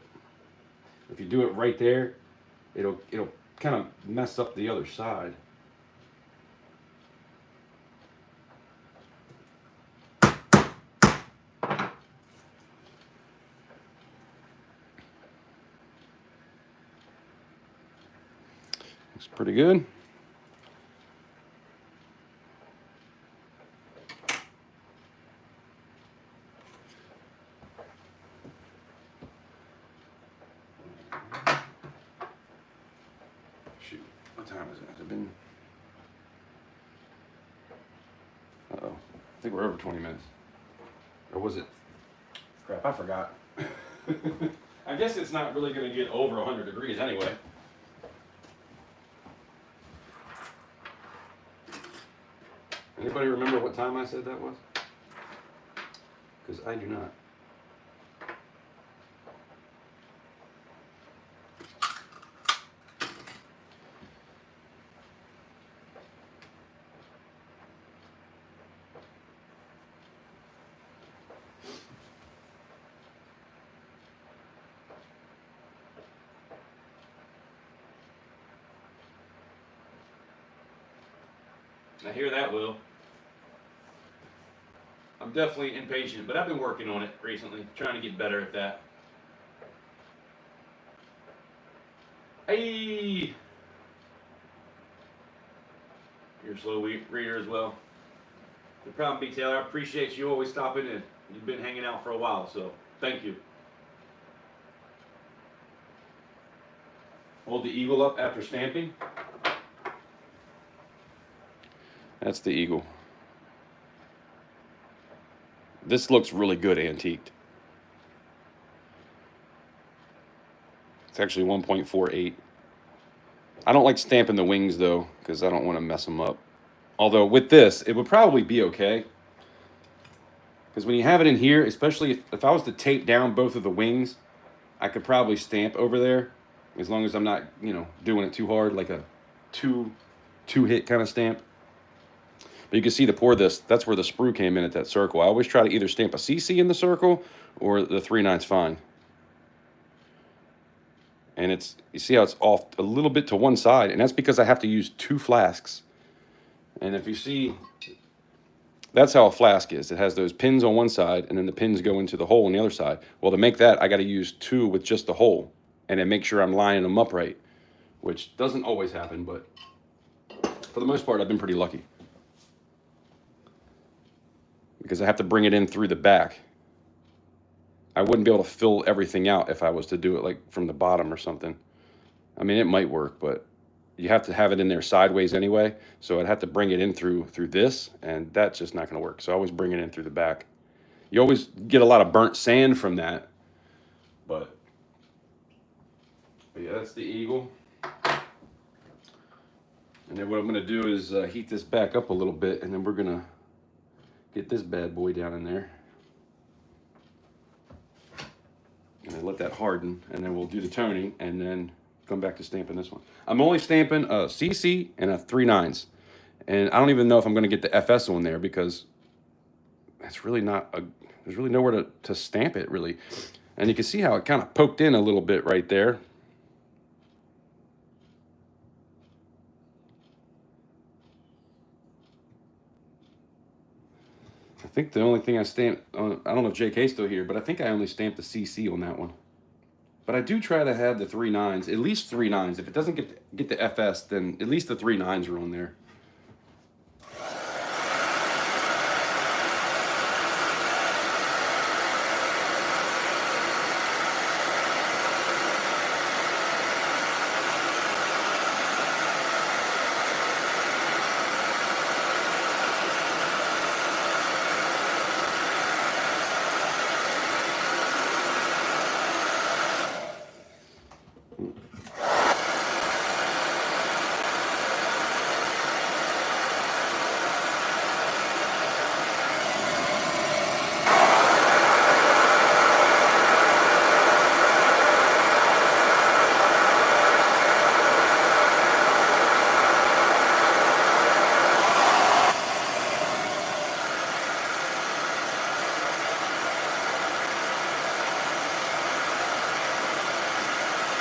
If you do it right there, it'll kind of mess up the other side. Looks pretty good. Shoot, what time is it? Has it been? Uh-oh. I think we're over 20 minutes. Or was it? Crap, I forgot. I guess it's not really going to get over 100 degrees anyway. Anybody remember what time I said that was? Because I do not. I hear that, Will. I'm definitely impatient, but I've been working on it recently, trying to get better at that. Hey! You're a slow reader as well. No problem, B. Taylor. I appreciate you always stopping in. You've been hanging out for a while, so thank you. Hold the eagle up after stamping. That's the eagle. This looks really good antiqued. It's actually 1.48. I don't like stamping the wings though, because I don't want to mess them up. Although with this, it would probably be okay. Because when you have it in here, especially if I was to tape down both of the wings, I could probably stamp over there. As long as I'm not, doing it too hard, like a two hit kind of stamp. But you can see to pour this, that's where the sprue came in at that circle. I always try to either stamp a CC in the circle or the 3/9 fine. And you see how it's off a little bit to one side, and that's because I have to use 2 flasks. And if you see, that's how a flask is. It has those pins on one side, and then the pins go into the hole on the other side. Well, to make that, I got to use 2 with just the hole, and then make sure I'm lining them up right, which doesn't always happen, but for the most part, I've been pretty lucky. Because I have to bring it in through the back. I wouldn't be able to fill everything out if I was to do it like from the bottom or something. I mean, it might work, but you have to have it in there sideways anyway. So I'd have to bring it in through this, and that's just not going to work. So I always bring it in through the back. You always get a lot of burnt sand from that, but But yeah, that's the eagle. And then what I'm going to do is heat this back up a little bit, and then we're going to get this bad boy down in there. And then let that harden, and then we'll do the toning, and then come back to stamping this one. I'm only stamping a CC and a 3/9. And I don't even know if I'm going to get the FS on there because it's really not there's really nowhere to stamp it, really. And you can see how it kind of poked in a little bit right there. I think the only thing I stamped, I don't know if JK's still here, but I think I only stamped the CC on that one. But I do try to have the 3/9, at least 3/9. If it doesn't get the FS, then at least the 3/9 are on there.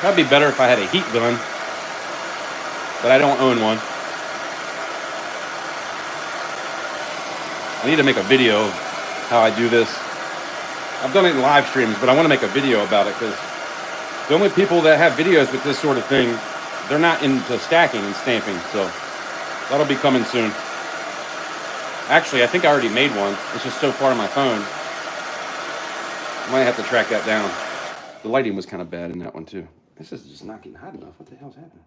That'd be better if I had a heat gun, but I don't own one. I need to make a video of how I do this. I've done it in live streams, but I want to make a video about it because the only people that have videos with this sort of thing, they're not into stacking and stamping, so that'll be coming soon. Actually, I think I already made one. It's just so far on my phone. I might have to track that down. The lighting was kind of bad in that one too. This is just not getting hot enough. What the hell's happening?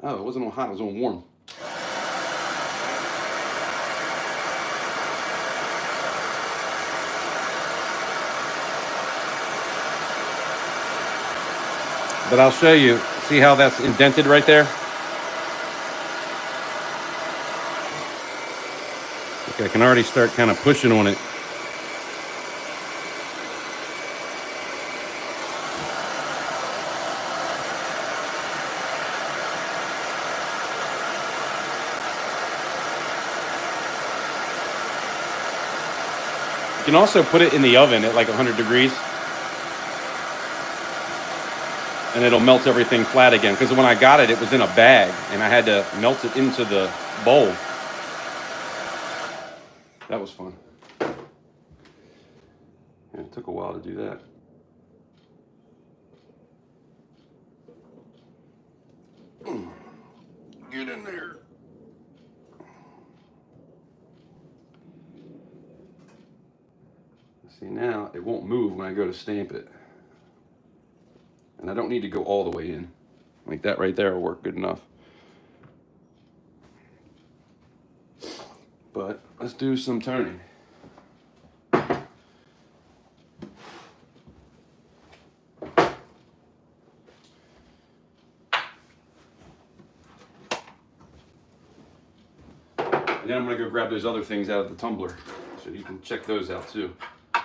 Oh, it wasn't on hot, it was on warm. But I'll show you. See how that's indented right there? Okay, I can already start kind of pushing on it. You can also put it in the oven at like 100 degrees. And it'll melt everything flat again. Because when I got it, it was in a bag. And I had to melt it into the bowl. That was fun. Yeah, it took a while to do that. Get in there. See, now it won't move when I go to stamp it. And I don't need to go all the way in. Like that right there will work good enough. But let's do some toning. And then I'm going to go grab those other things out of the tumbler so you can check those out too. I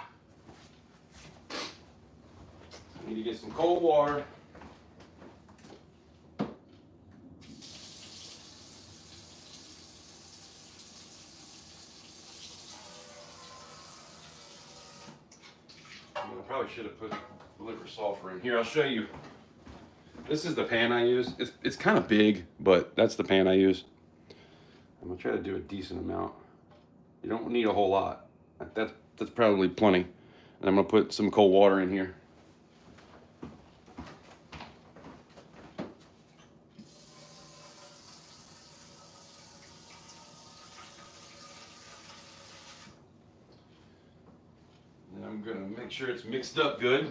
need to get some cold water. I probably should have put liquor sulfur in here. I'll show you. This is the pan I use. It's kind of big, but that's the pan I use. I'm gonna try to do a decent amount. You don't need a whole lot. That's probably plenty. And I'm gonna put some cold water in here. And I'm gonna make sure it's mixed up good.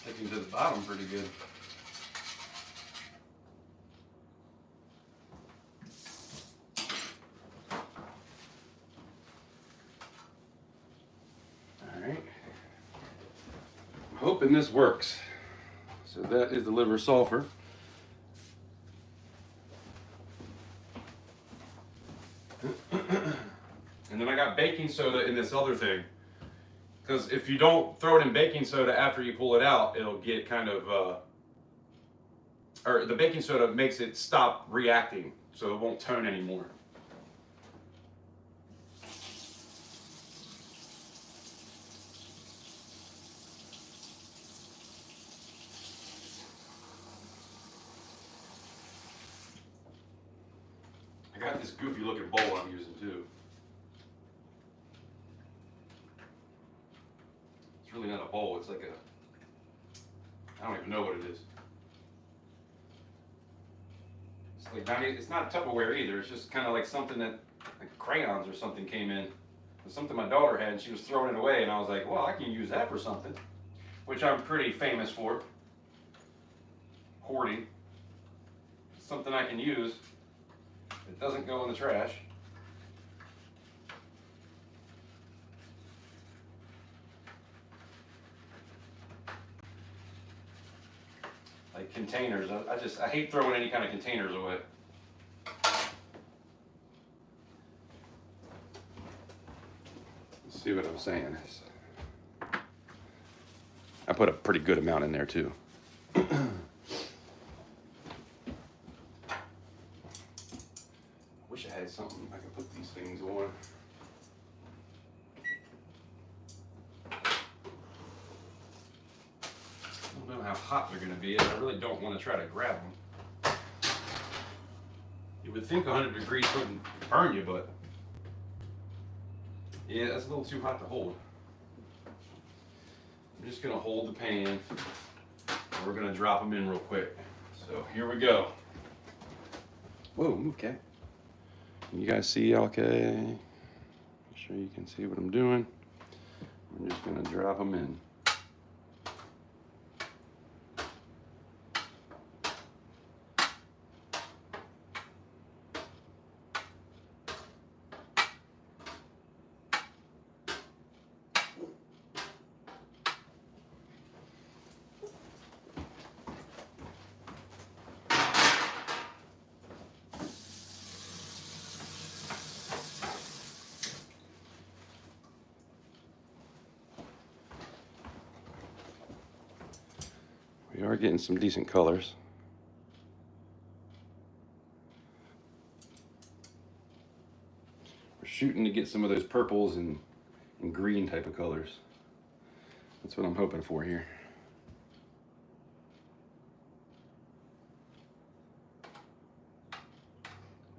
Sticking to the bottom pretty good. All right. I'm hoping this works. So that is the liver sulfur. And then I got baking soda in this other thing. Because if you don't throw it in baking soda after you pull it out, it'll get kind of, or the baking soda makes it stop reacting, so it won't tone anymore. I got this goofy looking bowl I'm using too. It's really not a bowl, it's like I don't even know what it is. It's like it's not Tupperware either, it's just kind of like something that, like crayons or something came in. It's something my daughter had and she was throwing it away and I was like, well, I can use that for something. Which I'm pretty famous for. Hoarding. It's something I can use. It doesn't go in the trash. Like containers. I hate throwing any kind of containers away. Let's see what I'm saying. I put a pretty good amount in there too. Wish I had something I could put these things on. I don't know how hot they're going to be, and I really don't want to try to grab them. You would think 100 degrees wouldn't burn you, but yeah, that's a little too hot to hold. I'm just going to hold the pan, and we're going to drop them in real quick. So here we go. Whoa, move, cat. Can you guys see okay? Make sure you can see what I'm doing. I'm just going to drop them in. We are getting some decent colors. We're shooting to get some of those purples and green type of colors. That's what I'm hoping for here.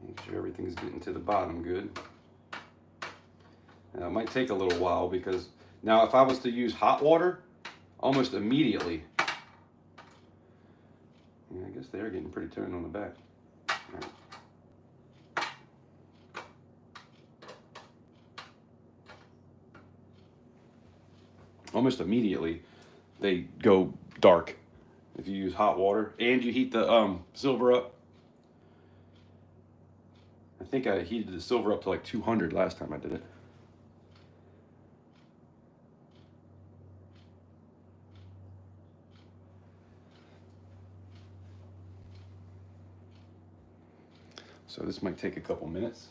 Make sure everything's getting to the bottom good. Now, it might take a little while because now if I was to use hot water, almost immediately, yeah, I guess they are getting pretty toned on the back. Right. Almost immediately, they go dark if you use hot water and you heat the silver up. I think I heated the silver up to like 200 last time I did it. So this might take a couple minutes.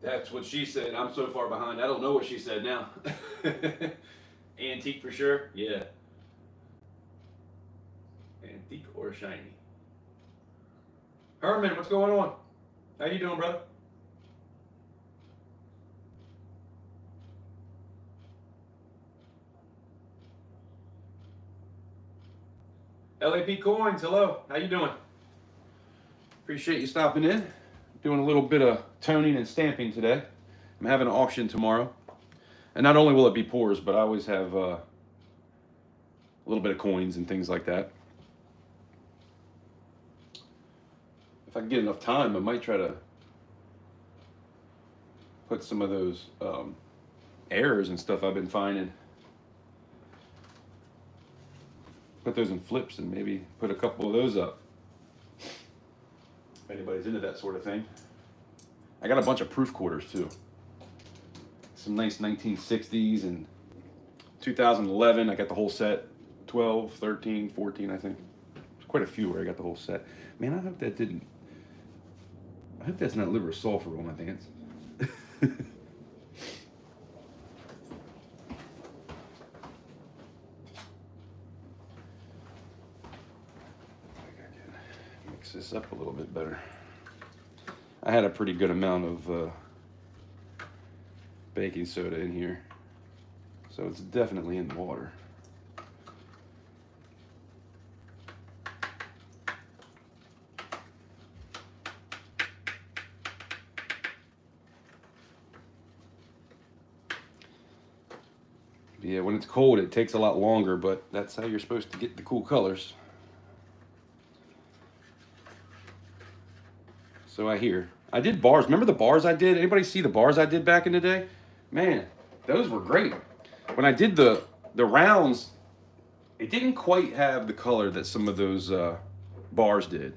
That's what she said. I'm so far behind. I don't know what she said now. Antique for sure? Yeah. Antique or shiny? Herman, what's going on? How you doing, brother? LAP Coins, hello. How you doing? Appreciate you stopping in. Doing a little bit of toning and stamping today. I'm having an auction tomorrow. And not only will it be pours, but I always have a little bit of coins and things like that. If I can get enough time, I might try to put some of those errors and stuff I've been finding. Put those in flips and maybe put a couple of those up. If anybody's into that sort of thing. I got a bunch of proof quarters too. Some nice 1960s and 2011. I got the whole set. 12, 13, 14, I think. There's quite a few where I got the whole set. Man, I hope that didn't. I hope that's not liver sulfur on my pants. Mix this up a little bit better. I had a pretty good amount of baking soda in here, so it's definitely in the water. Yeah, when it's cold, it takes a lot longer, but that's how you're supposed to get the cool colors. So I hear. I did bars. Remember the bars I did? Anybody see the bars I did back in the day? Man, those were great. When I did the rounds, it didn't quite have the color that some of those bars did.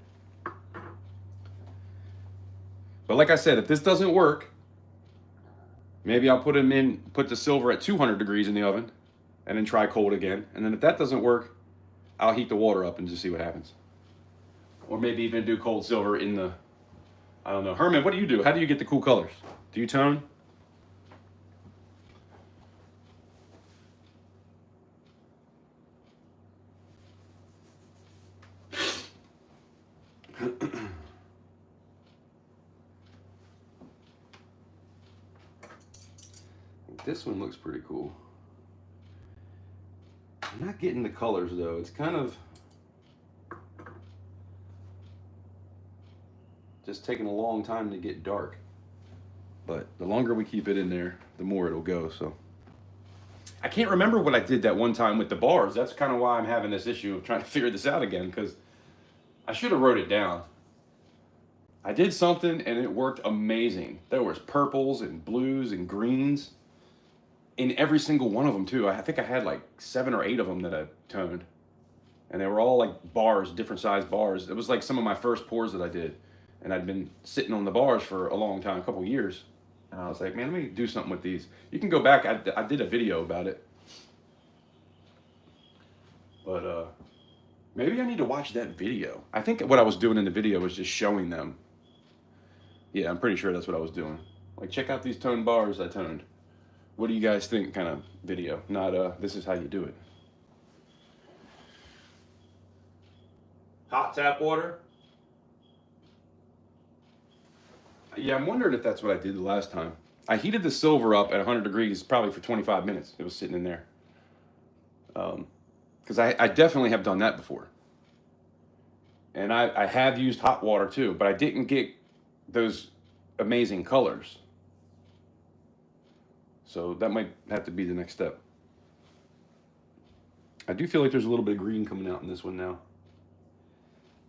But like I said, if this doesn't work, maybe I'll put the silver at 200 degrees in the oven and then try cold again. And then if that doesn't work, I'll heat the water up and just see what happens. Or maybe even do cold silver in the, I don't know. Herman, what do you do? How do you get the cool colors? Do you tone? This one looks pretty cool. I'm not getting the colors though. It's kind of just taking a long time to get dark. But the longer we keep it in there, the more it'll go. So I can't remember what I did that one time with the bars. That's kind of why I'm having this issue of trying to figure this out again, because I should have wrote it down. I did something and it worked amazing. There was purples and blues and greens in every single one of them too. I think I had like 7 or 8 of them that I toned, and they were all like bars, different size bars. It was like some of my first pours that I did, and I'd been sitting on the bars for a long time, a couple years, and I was like, man, let me do something with these. You can go back. I did a video about it, but maybe I need to watch that video. I think what I was doing in the video was just showing them. Yeah, I'm pretty sure that's what I was doing. Like, check out these toned bars I toned. What do you guys think kind of video? Not this is how you do it. Hot tap water. Yeah, I'm wondering if that's what I did the last time. I heated the silver up at 100 degrees probably for 25 minutes. It was sitting in there. Because I definitely have done that before. And I have used hot water too, but I didn't get those amazing colors. So that might have to be the next step. I do feel like there's a little bit of green coming out in this one now.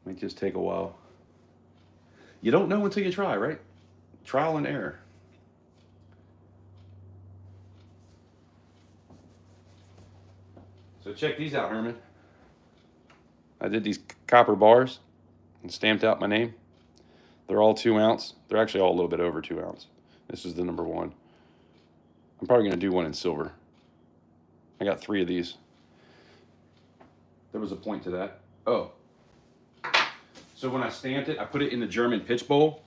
Might just take a while. You don't know until you try, right? Trial and error. So check these out, Herman. I did these copper bars and stamped out my name. They're all 2 ounce. They're actually all a little bit over 2 ounce. This is the number 1. I'm probably going to do one in silver. I got 3 of these. There was a point to that. Oh. So when I stamped it, I put it in the German pitch bowl.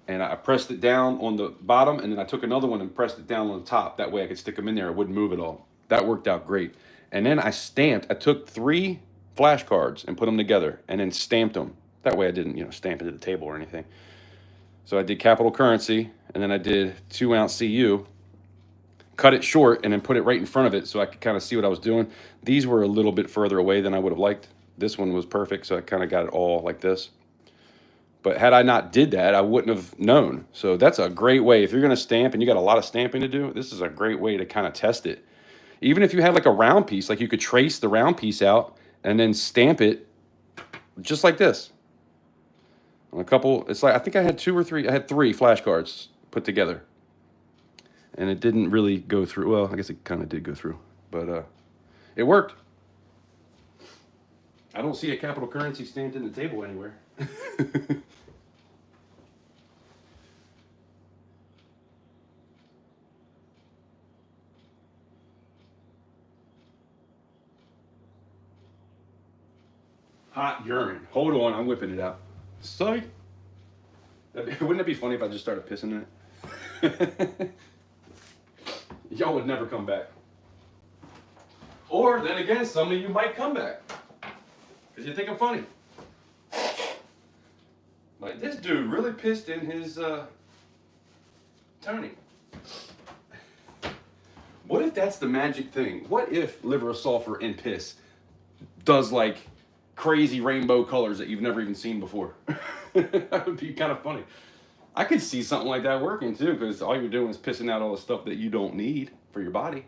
And I pressed it down on the bottom, and then I took another one and pressed it down on the top. That way I could stick them in there. It wouldn't move at all. That worked out great. And then I took 3 flashcards and put them together and then stamped them. That way I didn't, stamp into the table or anything. So I did capital currency, and then I did 2 ounce CU, cut it short, and then put it right in front of it so I could kind of see what I was doing. These were a little bit further away than I would have liked. This one was perfect, so I kind of got it all like this. But had I not did that, I wouldn't have known. So that's a great way. If you're going to stamp and you got a lot of stamping to do, this is a great way to kind of test it. Even if you had like a round piece, like you could trace the round piece out and then stamp it just like this. A couple, it's like, I think I had 2 or 3, I had 3 flashcards put together. And it didn't really go through. Well, I guess it kind of did go through, but it worked. I don't see a capital currency stamped in the table anywhere. Hot urine. Hold on, I'm whipping it out. Psych. Wouldn't it be funny if I just started pissing in it? Y'all would never come back. Or then again, some of you might come back because you think I'm funny. Like, this dude really pissed in his Tony. What if that's the magic thing? What if liver of sulfur and piss does like crazy rainbow colors that you've never even seen before? That would be kind of funny. I could see something like that working too, because all you're doing is pissing out all the stuff that you don't need for your body.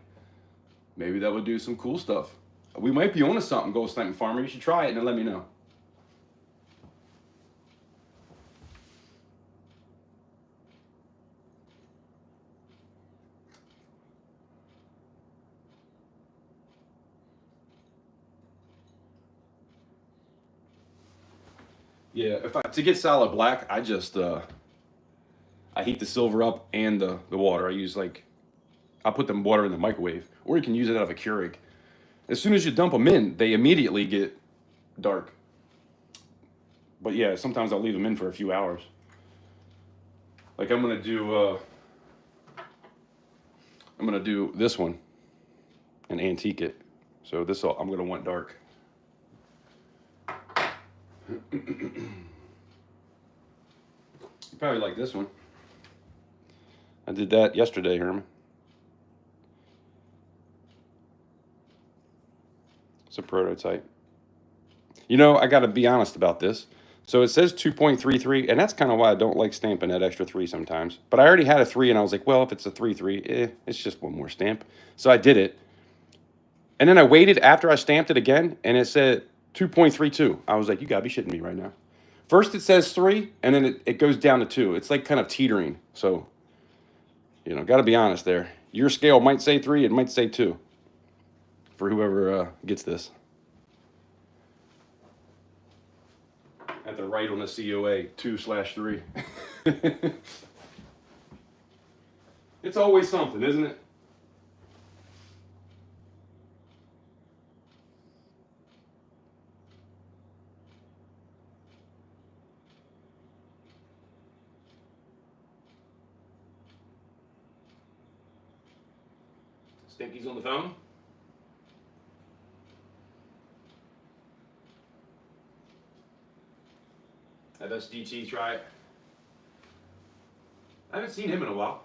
Maybe that would do some cool stuff. We might be onto something, Gold Sniping Farmer. You should try it and then let me know. Yeah, to get solid black, I just I heat the silver up and the water. I put the water in the microwave, or you can use it out of a Keurig. As soon as you dump them in, they immediately get dark. But yeah, sometimes I'll leave them in for a few hours. Like I'm gonna do this one and antique it. So I'm gonna want dark. You probably like this one. I did that yesterday, Herman. It's a prototype. You know, I got to be honest about this. So it says 2.33, and that's kind of why I don't like stamping that extra 3 sometimes. But I already had a 3, and I was like, well, if it's a 3.3, it's just one more stamp. So I did it. And then I waited after I stamped it again, and it said 2.32. I was like, you got to be shitting me right now. First it says 3, and then it goes down to 2. It's like kind of teetering. So, you know, got to be honest there. Your scale might say 3, it might say 2 for whoever gets this. At the right on the COA, 2/3. It's always something, isn't it? Stinky's on the phone. Have SDT try it. I haven't seen him in a while.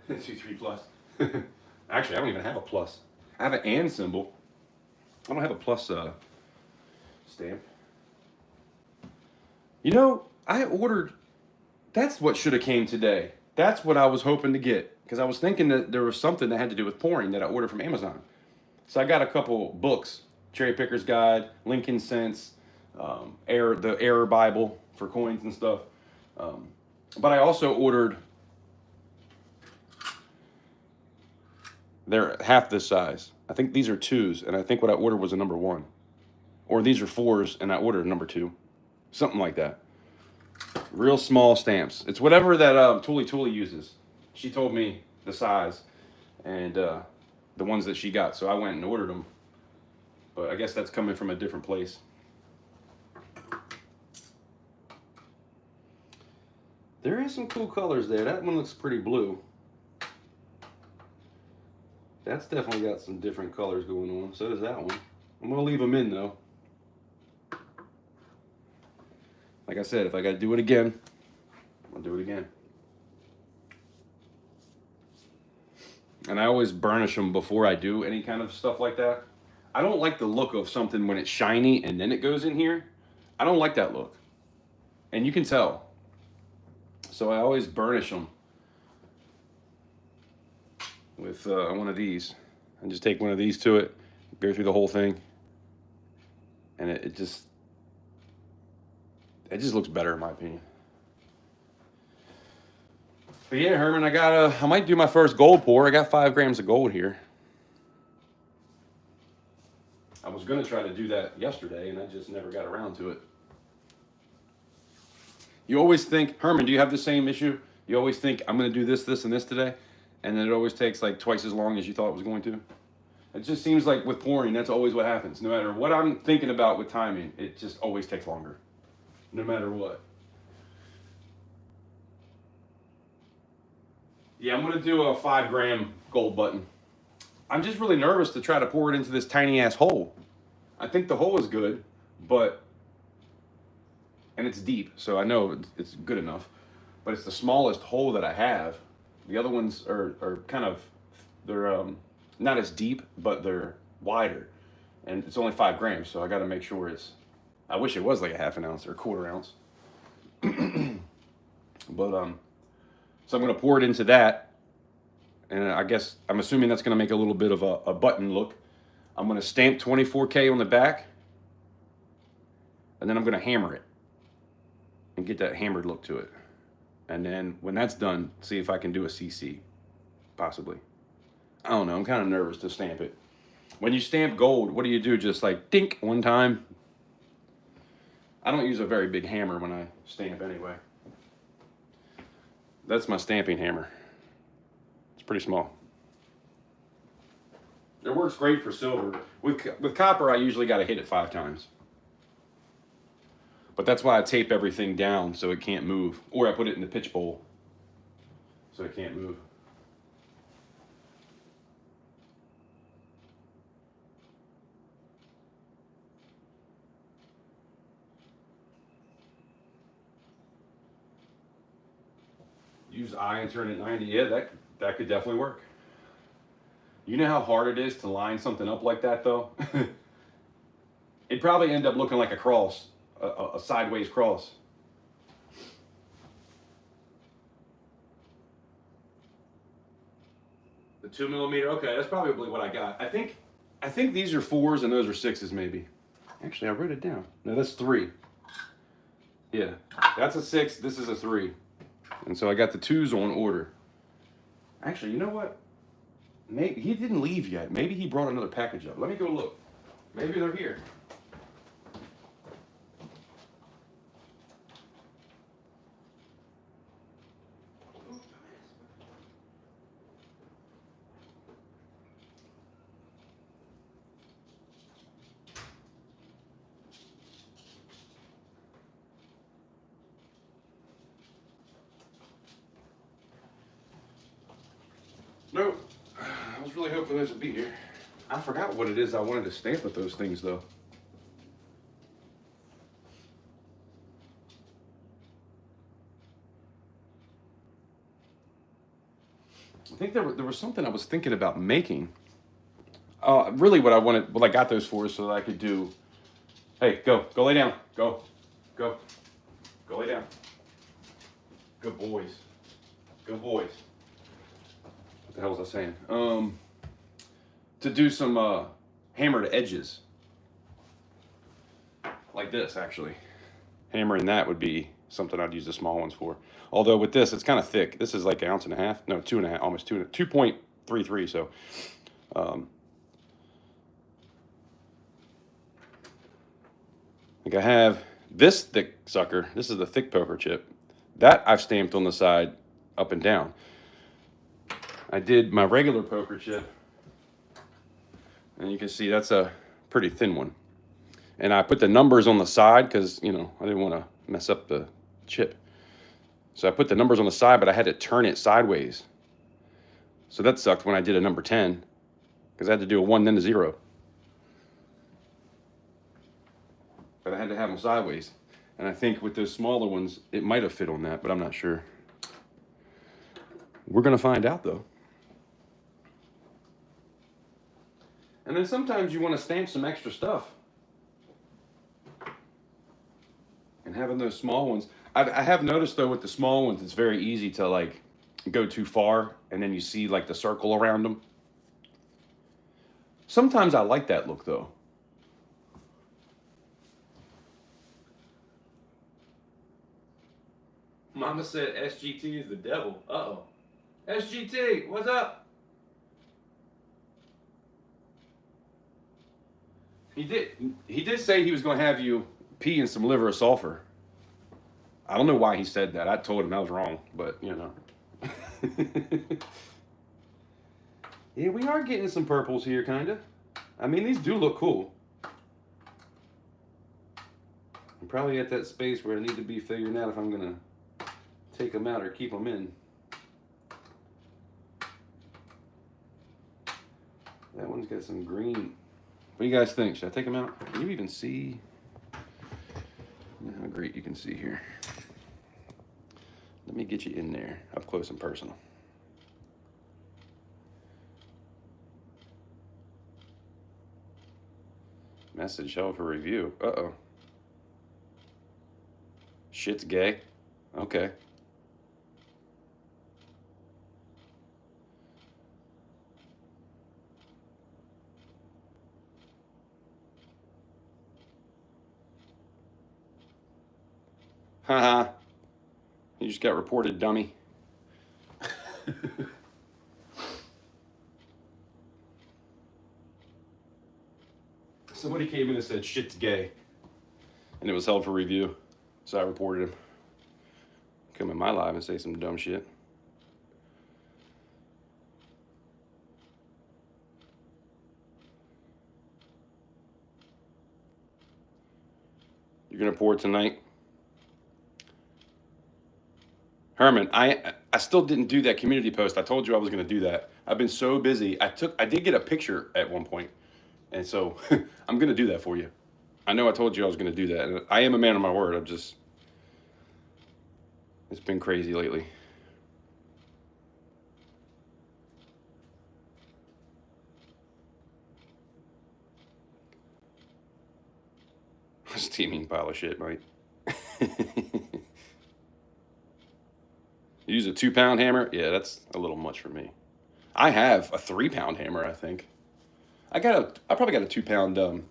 Two, 3 plus. Actually, I don't even have a plus. I have an and symbol. I don't have a plus stamp. You know, I ordered. That's what should have came today. That's what I was hoping to get, because I was thinking that there was something that had to do with pouring that I ordered from Amazon. So I got a couple books: Cherry Picker's Guide, Lincoln Sense, the Error Bible for coins and stuff. But I also ordered. They're half this size. I think these are 2s, and I think what I ordered was a number 1. Or these are 4s, and I ordered a number 2. Something like that. Real small stamps. It's whatever that Tuli uses. She told me the size and the ones that she got, so I went and ordered them. But I guess that's coming from a different place. There is some cool colors there. That one looks pretty blue. That's definitely got some different colors going on. So does that one. I'm going to leave them in, though. Like I said, if I got to do it again, I'll do it again. And I always burnish them before I do any kind of stuff like that. I don't like the look of something when it's shiny and then it goes in here. I don't like that look. And you can tell. So I always burnish them. with one of these. And just take one of these to it, go through the whole thing, and it just looks better in my opinion. But yeah, Herman, I might do my first gold pour. I got 5 grams of gold here. I was gonna try to do that yesterday, and I just never got around to it. You always think, Herman, do you have the same issue? You always think, I'm gonna do this, this, and this today, and then it always takes like twice as long as you thought it was going to. It just seems like with pouring, that's always what happens. No matter what I'm thinking about with timing, it just always takes longer, no matter what. Yeah, I'm gonna do a 5 gram gold button. I'm just really nervous to try to pour it into this tiny ass hole. I think the hole is good, and it's deep, so I know it's good enough, but it's the smallest hole that I have. The other ones are kind of, they're not as deep, but they're wider, and it's only 5 grams, so I got to make sure I wish it was like a half an ounce or a quarter ounce. But so I'm going to pour it into that, and I guess I'm assuming that's going to make a little bit of a button look. I'm going to stamp 24K on the back, and then I'm going to hammer it and get that hammered look to it. And then when that's done, see if I can do a CC, possibly. I don't know, I'm kind of nervous to stamp it. When you stamp gold, what do you do? Just like dink one time? I don't use a very big hammer when I stamp anyway. That's my stamping hammer. It's pretty small. It works great for silver. With copper, I usually got to hit it 5 times. But that's why I tape everything down so it can't move. Or I put it in the pitch bowl so it can't move. Use I and turn it 90. Yeah, that could definitely work. You know how hard it is to line something up like that, though? It'd probably end up looking like a cross, a sideways cross. The 2 millimeter, okay, that's probably what I got. I think these are 4s and those are 6s maybe. Actually, I wrote it down. No, that's 3. Yeah, that's a 6, this is a 3. And so I got the 2s on order. Actually, you know what? Maybe he didn't leave yet. Maybe he brought another package up. Let me go look. Maybe they're here. Nope. I was really hoping those would be here. I forgot what it is I wanted to stamp with those things, though. I think there was something I was thinking about making. Really what I got those for is so that I could do, hey, go lay down, go lay down. Good boys. Good boys. What the hell was I saying? To do some hammered edges. Like this, actually. Hammering that would be something I'd use the small ones for. Although with this, it's kind of thick. This is like 1.5 ounces. No, 2.5, almost 2.33. So, I think I have this thick sucker. This is the thick poker chip. That I've stamped on the side up and down. I did my regular poker chip. And you can see that's a pretty thin one. And I put the numbers on the side because, I didn't want to mess up the chip. So I put the numbers on the side, but I had to turn it sideways. So that sucked when I did a number 10 because I had to do a 1 then a 0. But I had to have them sideways. And I think with those smaller ones, it might have fit on that, but I'm not sure. We're going to find out, though. And then sometimes you want to stamp some extra stuff. And having those small ones, I have noticed though with the small ones, it's very easy to go too far and then you see like the circle around them. Sometimes I like that look though. Mama said SGT is the devil. Uh-oh. SGT, what's up? He did say he was going to have you pee in some liver of sulfur. I don't know why he said that. I told him I was wrong, but you know. Yeah, we are getting some purples here, kind of. I mean, these do look cool. I'm probably at that space where I need to be figuring out if I'm going to take them out or keep them in. That one's got some green. What do you guys think? Should I take them out? Can you even see how great you can see here? Let me get you in there, up close and personal. Message held for review. Uh-oh. Shit's gay. Okay. Haha. You just got reported, dummy. Somebody came in and said shit's gay. And it was held for review. So I reported him. Come in my live and say some dumb shit. You're gonna pour it tonight? Herman, I still didn't do that community post. I told you I was gonna do that. I've been so busy. I did get a picture at one point. And so I'm gonna do that for you. I know I told you I was gonna do that. And I am a man of my word. It's been crazy lately. Steaming pile of shit, mate. Use a 2-pound hammer? Yeah, that's a little much for me. I have a 3-pound hammer, I think. I probably got a 2-pound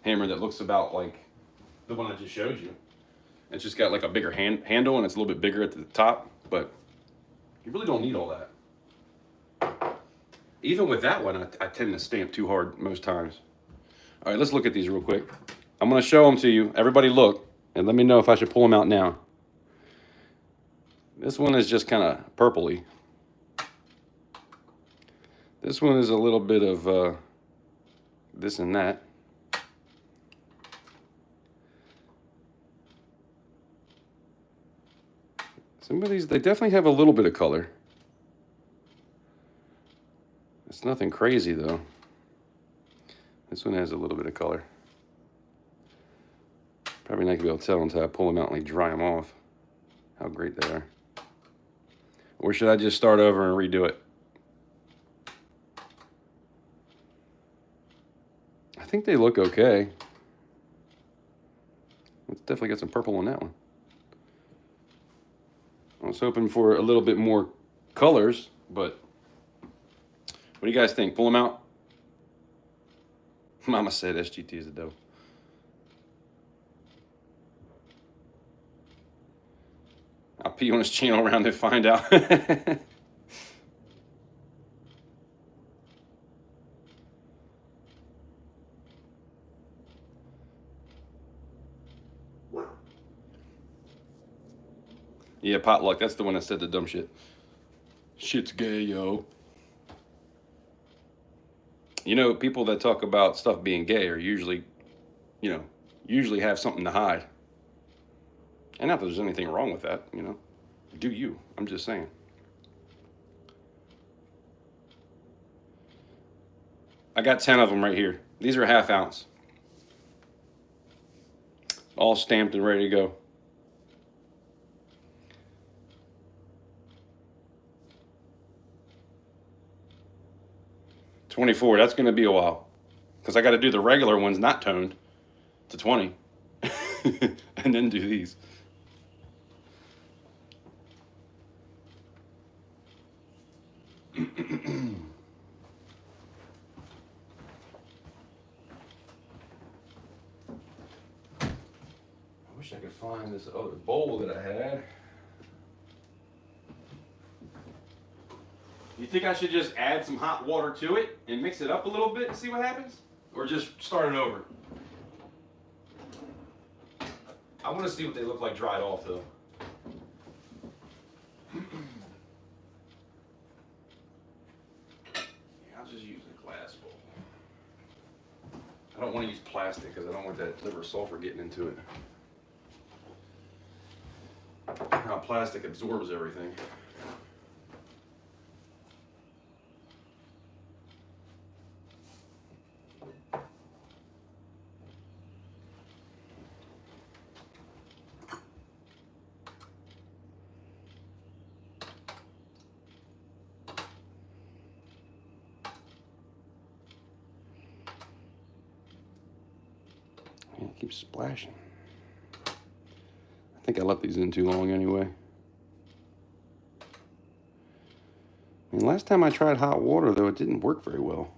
hammer that looks about like the one I just showed you. It's just got like a bigger handle and it's a little bit bigger at the top, but you really don't need all that. Even with that one, I tend to stamp too hard most times. All right, let's look at these real quick. I'm going to show them to you. Everybody look, and let me know if I should pull them out now. This one is just kind of purpley. This one is a little bit of this and that. Some of these, they definitely have a little bit of color. It's nothing crazy though. This one has a little bit of color. Probably not gonna be able to tell until I pull them out and like dry them off. How great they are. Or should I just start over and redo it? I think they look okay. Let's definitely get some purple on that one. I was hoping for a little bit more colors, but what do you guys think? Pull them out? Mama said SGT is the devil. I'll pee on his channel around and find out. Yeah, Potluck, that's the one that said the dumb shit. Shit's gay, yo. You know, people that talk about stuff being gay are usually, usually have something to hide. And not that there's anything wrong with that, Do you? I'm just saying. I got 10 of them right here. These are a 1/2 ounce. All stamped and ready to go. $24, that's going to be a while. Because I got to do the regular ones, not toned, to 20. And then do these. Wish I could find this other bowl that I had. You think I should just add some hot water to it and mix it up a little bit and see what happens? Or just start it over? I want to see what they look like dried off though. Yeah, I'll just use a glass bowl. I don't want to use plastic because I don't want that liver sulfur getting into it. How plastic absorbs everything. It keeps splashing. I think I left these in too long anyway. I mean, last time I tried hot water, though, it didn't work very well.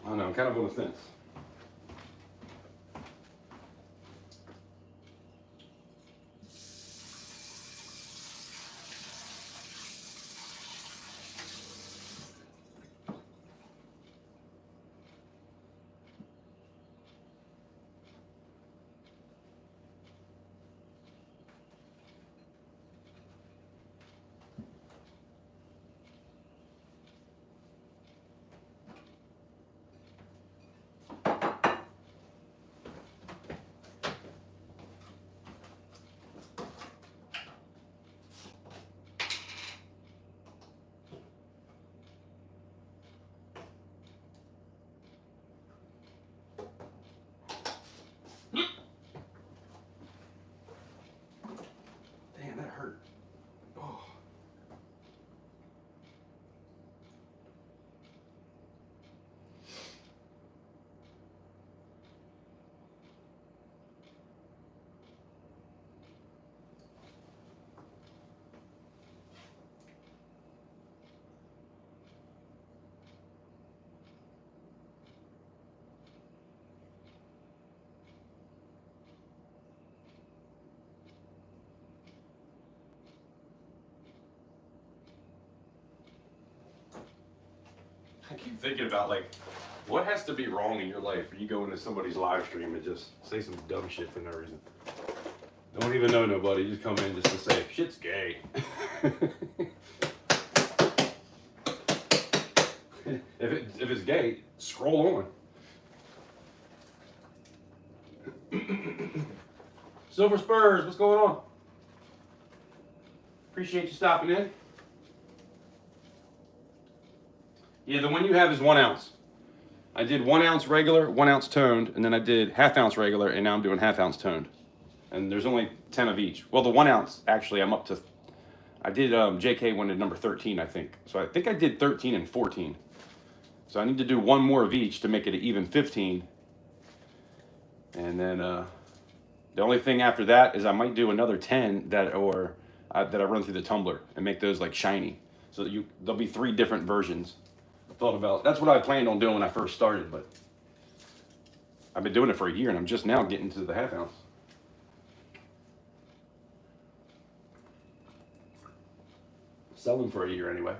I don't know, I'm kind of on the fence. Damn, that hurt. Oh. I keep thinking about, like, what has to be wrong in your life for you go into somebody's live stream and just say some dumb shit for no reason. Don't even know nobody, you just come in just to say, shit's gay. If it's gay, scroll on. Silver Spurs, what's going on? Appreciate you stopping in. Yeah, the one you have is 1 ounce. I did 1 ounce regular, 1 ounce toned, and then I did ½ ounce regular, and now I'm doing ½ ounce toned. And there's only 10 of each. Well, the 1 ounce, actually, I'm up to, I did JK one at number 13, I think. So I think I did 13 and 14. So I need to do one more of each to make it an even 15. And then the only thing after that is I might do another 10 that I run through the tumbler and make those like shiny. So there'll be 3 different versions. Thought about, that's what I planned on doing when I first started, but I've been doing it for a year and I'm just now getting to the ½ ounce. Selling for a year anyway.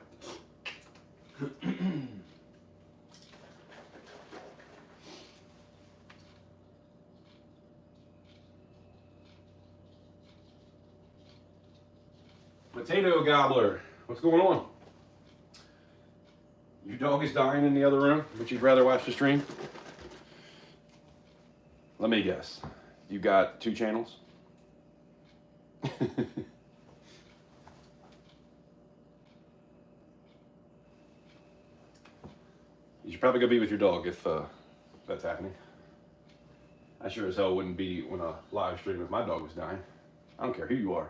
Potato Gobbler, what's going on? dog is dying in the other room, but you'd rather watch the stream? Let me guess. You got 2 channels? You should probably go be with your dog if that's happening. I sure as hell wouldn't be when a live stream if my dog was dying. I don't care who you are.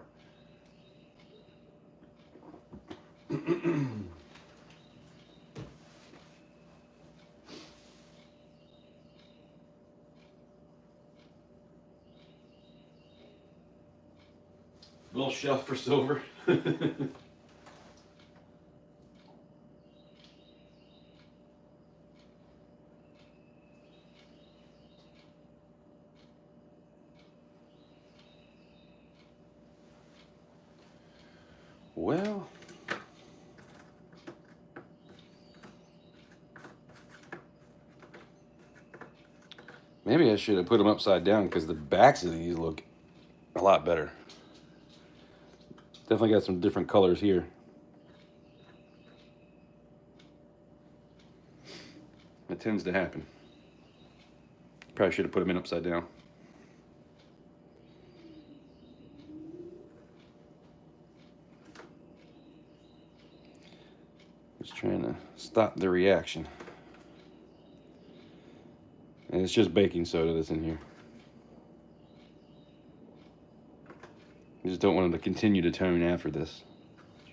Little shelf for silver. Well, maybe I should have put them upside down because the backs of these look a lot better. Definitely got some different colors here. It tends to happen. Probably should have put them in upside down. Just trying to stop the reaction. And it's just baking soda that's in here. I just don't want them to continue to tone after this.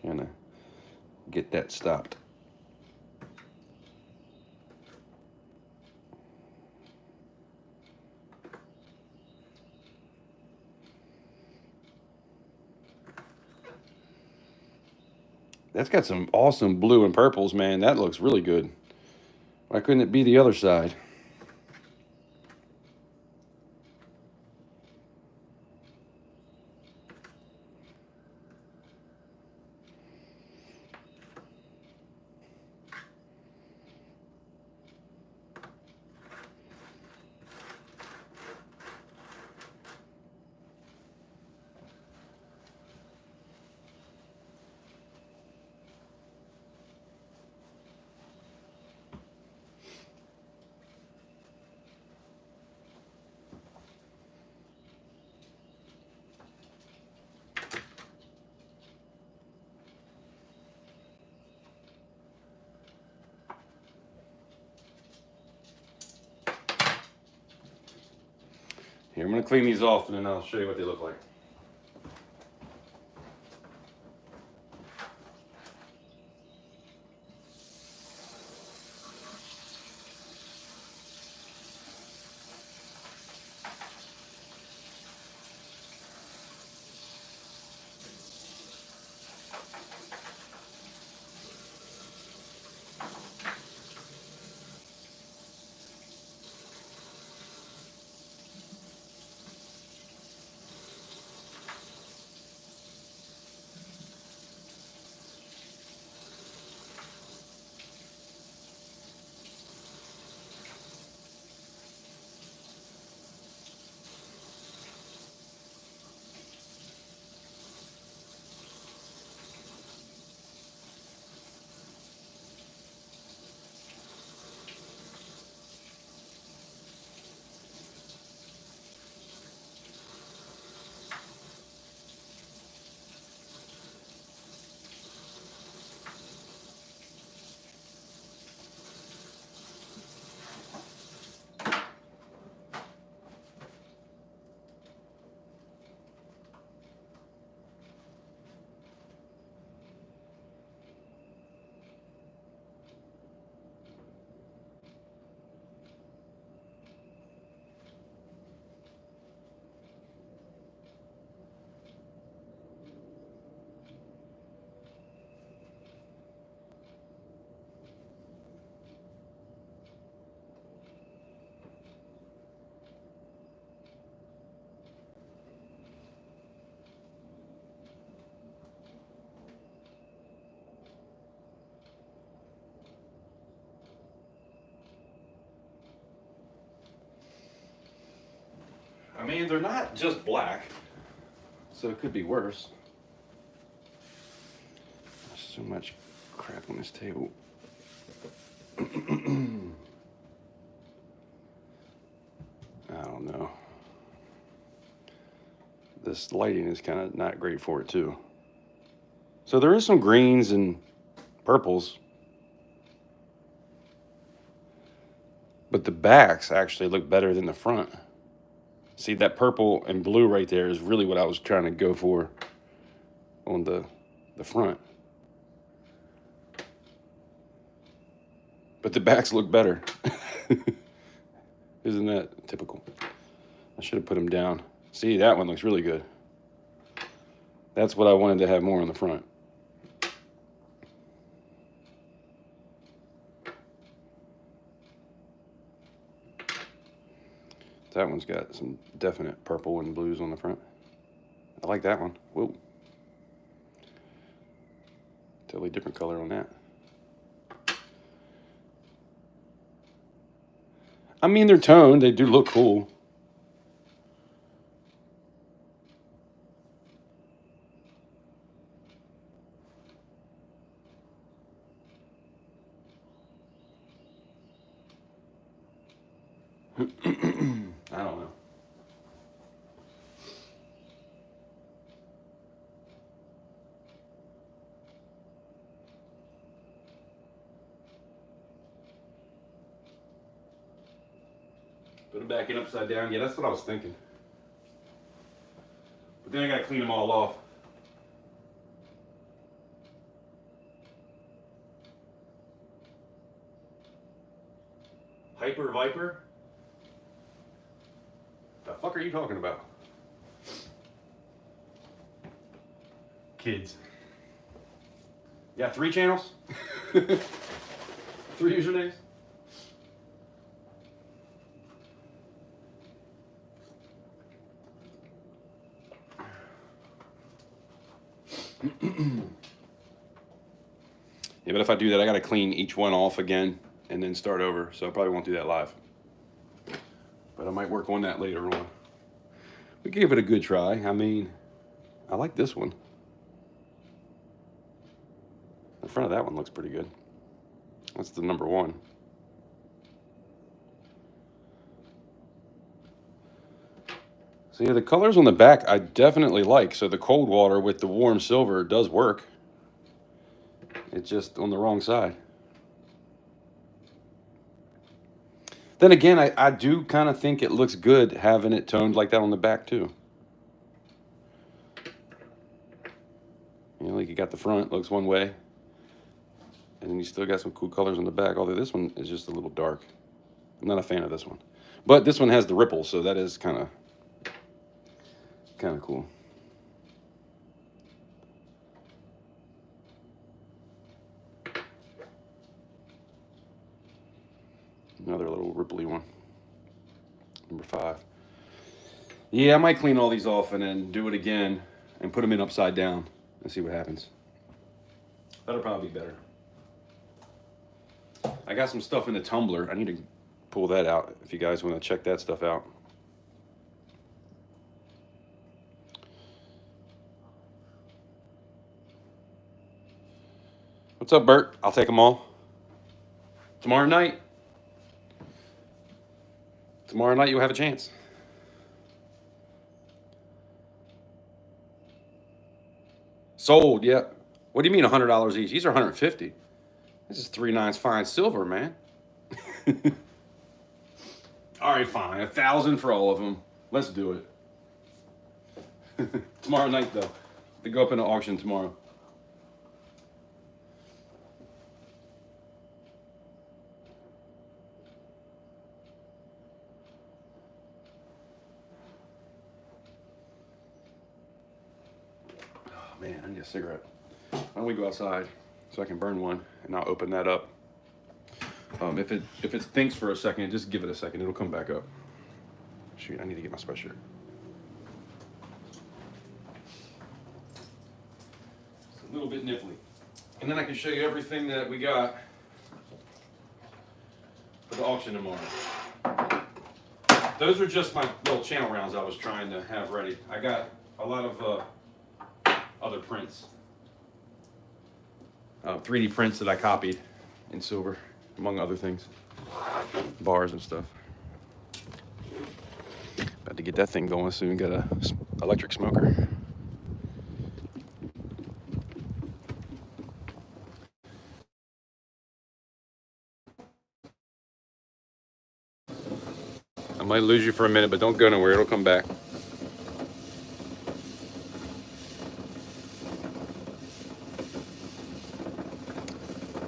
Trying to get that stopped. That's got some awesome blue and purples, man. That looks really good. Why couldn't it be the other side? Here, I'm going to clean these off and then I'll show you what they look like. I mean, they're not just black, so it could be worse. There's so much crap on this table. I don't know. This lighting is kind of not great for it too. So there is some greens and purples. But the backs actually look better than the front. See, that purple and blue right there is really what I was trying to go for on the front. But the backs look better. Isn't that typical? I should have put them down. See, that one looks really good. That's what I wanted to have more on the front. That one's got some definite purple and blues on the front. I like that one. Whoa. Totally different color on that. I mean, they're toned. They do look cool. I don't know. Put it back in upside down. Yeah, that's what I was thinking. But then I gotta clean them all off. Hyper Viper? The fuck are you talking about? Kids. Yeah, 3 channels? 3 usernames? Yeah, but if I do that, I gotta clean each one off again and then start over. So I probably won't do that live. But I might work on that later on. We gave it a good try. I mean, I like this one. The front of that one looks pretty good. That's the number 1. So yeah, the colors on the back I definitely like. So the cold water with the warm silver does work. It's just on the wrong side. Then again, I do kind of think it looks good having it toned like that on the back too. You know, like you got the front, looks one way. And then you still got some cool colors on the back, although this one is just a little dark. I'm not a fan of this one. But this one has the ripples, so that is kind of cool. Another little ripply one. Number 5. Yeah, I might clean all these off and then do it again and put them in upside down and see what happens. That'll probably be better. I got some stuff in the tumbler. I need to pull that out if you guys want to check that stuff out. What's up, Bert? I'll take them all. Tomorrow night you'll have a chance. Sold, yeah. What do you mean $100 each? These are $150. This is 3 nines fine silver, man. All right, fine. 1,000 for all of them. Let's do it. Tomorrow night, though. They go up in the auction tomorrow. Oh, man, I need a cigarette. Why don't we go outside so I can burn one, and I'll open that up. If it thinks for a second, just give it a second. It'll come back up. Shoot, I need to get my sweatshirt. It's a little bit nipply. And then I can show you everything that we got for the auction tomorrow. Those are just my little channel rounds I was trying to have ready. I got a lot of other prints. 3D prints that I copied in silver. among other things. Bars and stuff. About to get that thing going soon. Got a electric smoker. I might lose you for a minute, but don't go nowhere. It'll come back.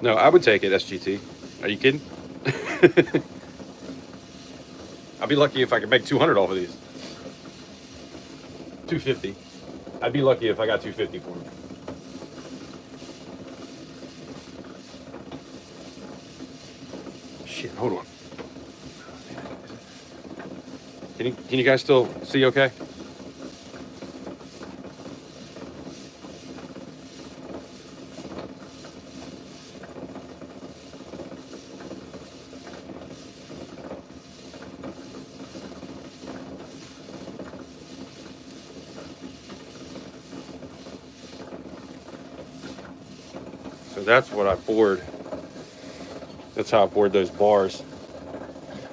No, I would take it, SGT. Are you kidding? I'd be lucky if I could make 200 off of these. 250. I'd be lucky if I got 250 for them. Shit, hold on. Can you guys still see okay? So that's what I poured. That's how I poured those bars.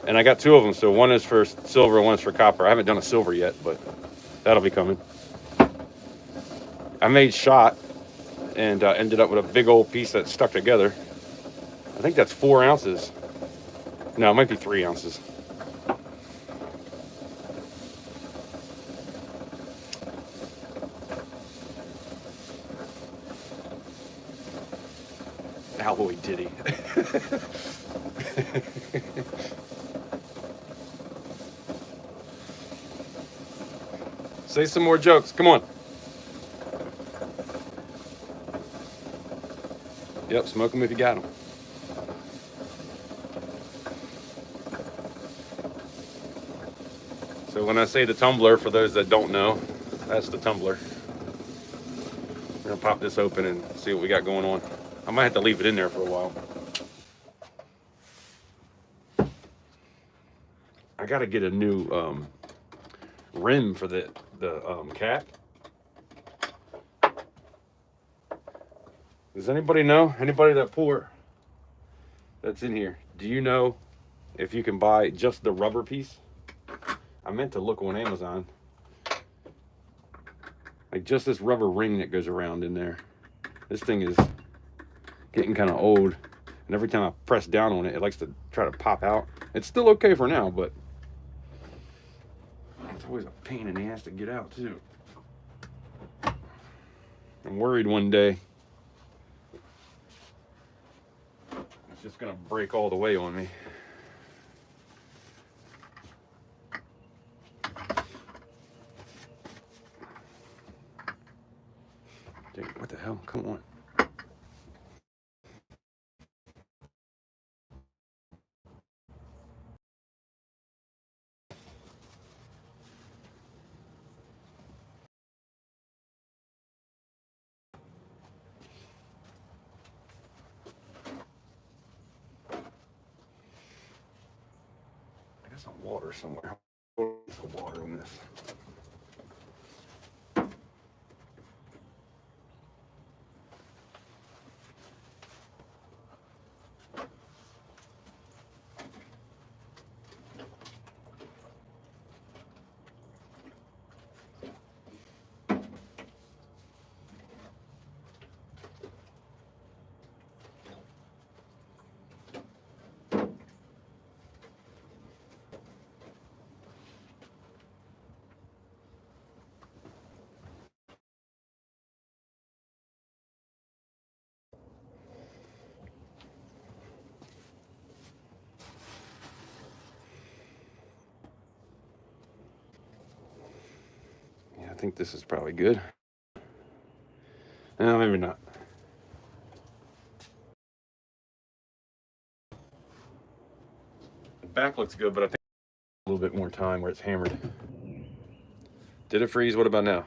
And I got two of them, so one is for silver and one is for copper. I haven't done a silver yet, but that'll be coming. I made shot and ended up with a big old piece that stuck together. I think that's 4 ounces. No, it might be 3 ounces. Alloy Diddy. Say some more jokes. Come on. Yep, smoke them if you got them. So when I say the tumbler, for those that don't know, that's the tumbler. We're gonna pop this open and see what we got going on. I might have to leave it in there for a while. I gotta get a new rim for the cap. Does anybody know? Anybody that pour that's in here? Do you know if you can buy just the rubber piece? I meant to look on Amazon. Like just this rubber ring that goes around in there. This thing is getting kind of old. And every time I press down on it, it likes to try to pop out. It's still okay for now, but it's always a pain in the ass to get out too. I'm worried one day it's just gonna break all the way on me. Dude, what the hell? Come on. I got some water somewhere. Some water in this. I think this is probably good. No, maybe not. The back looks good, but I think a little bit more time where it's hammered. Did it freeze? What about now?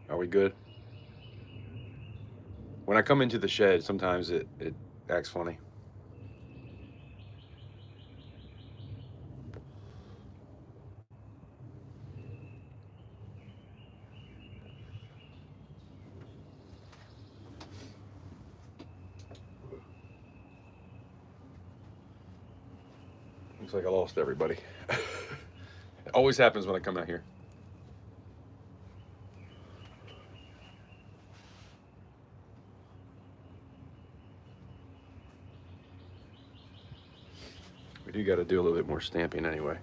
Are we good? When I come into the shed, sometimes it acts funny. Looks like I lost everybody. It always happens when I come out here. We do got to do a little bit more stamping anyway.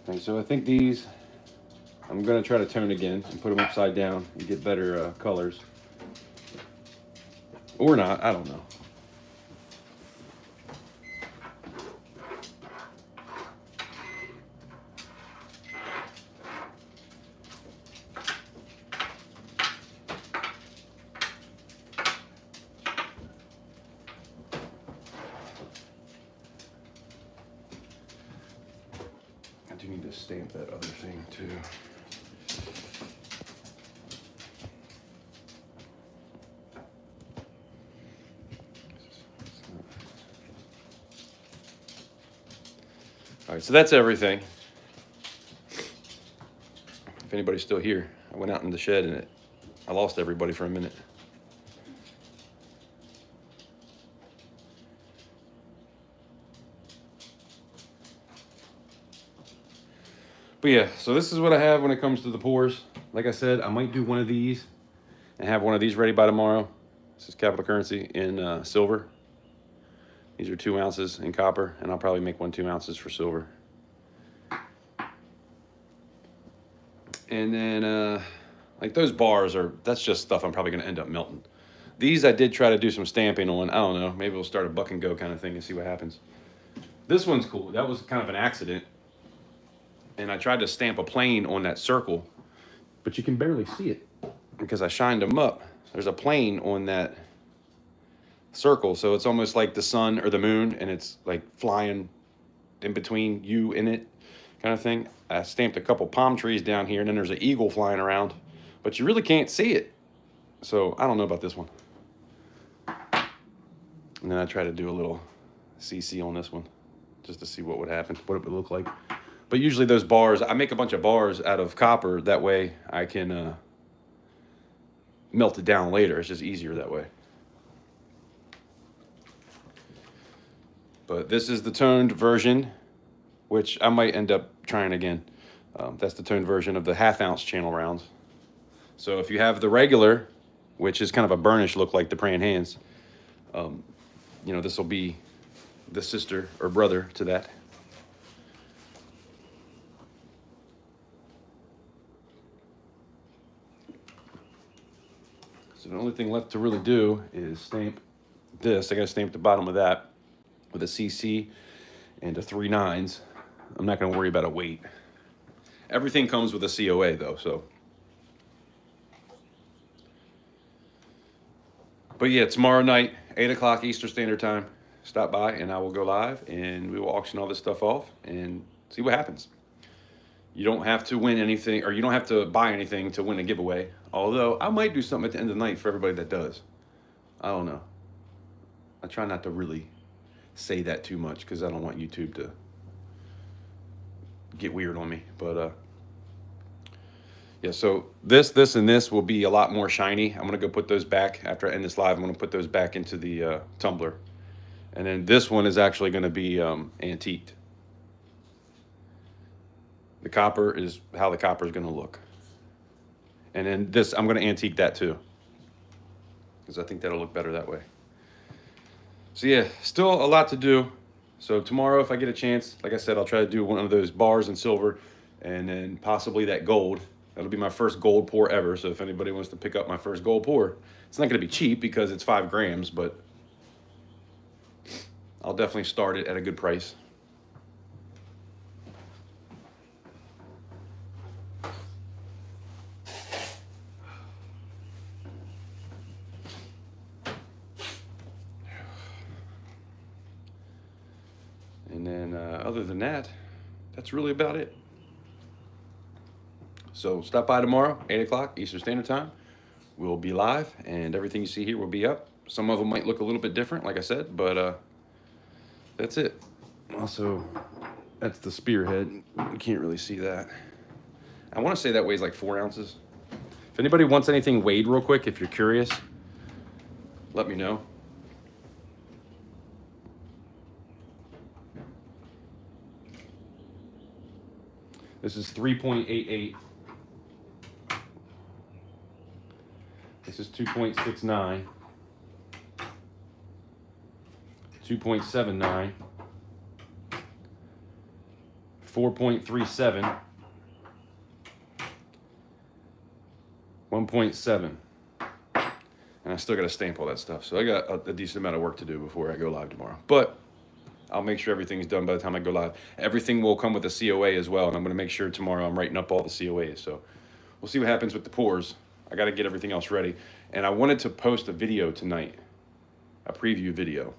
Okay, so I think these, I'm going to try to tone again and put them upside down and get better colors. Or not, I don't know. I do need to stamp that other thing too. All right, so that's everything. If anybody's still here, I went out in the shed and I lost everybody for a minute. But yeah, so this is what I have when it comes to the pours. Like I said, I might do one of these and have one of these ready by tomorrow. This is Capital Currency in silver. These are 2 ounces in copper, and I'll probably make 2 ounces for silver. And then, like those bars that's just stuff I'm probably gonna end up melting. These I did try to do some stamping on. I don't know, maybe we'll start a buck and go kind of thing and see what happens. This one's cool. That was kind of an accident. And I tried to stamp a plane on that circle, but you can barely see it because I shined them up. There's a plane on that circle, so it's almost like the sun or the moon, and it's like flying in between you and it kind of thing. I stamped a couple palm trees down here, and then there's an eagle flying around, but you really can't see it. So I don't know about this one. And then I tried to do a little CC on this one just to see what would happen, what it would look like. But usually those bars, I make a bunch of bars out of copper. That way I can melt it down later. It's just easier that way. But this is the toned version, which I might end up trying again. That's the toned version of the 1/2 ounce channel rounds. So if you have the regular, which is kind of a burnish look like the praying hands, you know, this will be the sister or brother to that. So the only thing left to really do is stamp this. I got to stamp the bottom of that with a CC and a 3 9s. I'm not going to worry about a weight. Everything comes with a COA though, so. But yeah, tomorrow night, 8 o'clock Eastern Standard Time, stop by and I will go live and we will auction all this stuff off and see what happens. You don't have to win anything, or you don't have to buy anything to win a giveaway. Although I might do something at the end of the night for everybody that does. I don't know. I try not to really say that too much because I don't want YouTube to get weird on me. But yeah, so this, and this will be a lot more shiny. I'm gonna go put those back after I end this live. I'm gonna put those back into the tumbler. And then this one is actually gonna be antiqued. The copper is how the copper is gonna look. And then this, I'm gonna antique that too, because I think that'll look better that way. So yeah, still a lot to do. So tomorrow, if I get a chance, like I said, I'll try to do one of those bars in silver and then possibly that gold. That'll be my first gold pour ever. So if anybody wants to pick up my first gold pour, it's not gonna be cheap because it's 5 grams, but I'll definitely start it at a good price. And then other than that, that's really about it. So stop by tomorrow, 8 o'clock Eastern Standard Time. We'll be live, and everything you see here will be up. Some of them might look a little bit different, like I said, but that's it. Also, that's the spearhead. You can't really see that. I want to say that weighs like 4 ounces. If anybody wants anything weighed real quick, if you're curious, let me know. This is 3.88. This is 2.69. 2.79. 4.37. 1.7. And I still got to stamp all that stuff. So I got a decent amount of work to do before I go live tomorrow. But I'll make sure everything's done by the time I go live. Everything will come with a COA as well. And I'm going to make sure tomorrow I'm writing up all the COAs. So we'll see what happens with the pours. I got to get everything else ready. And I wanted to post a video tonight, a preview video.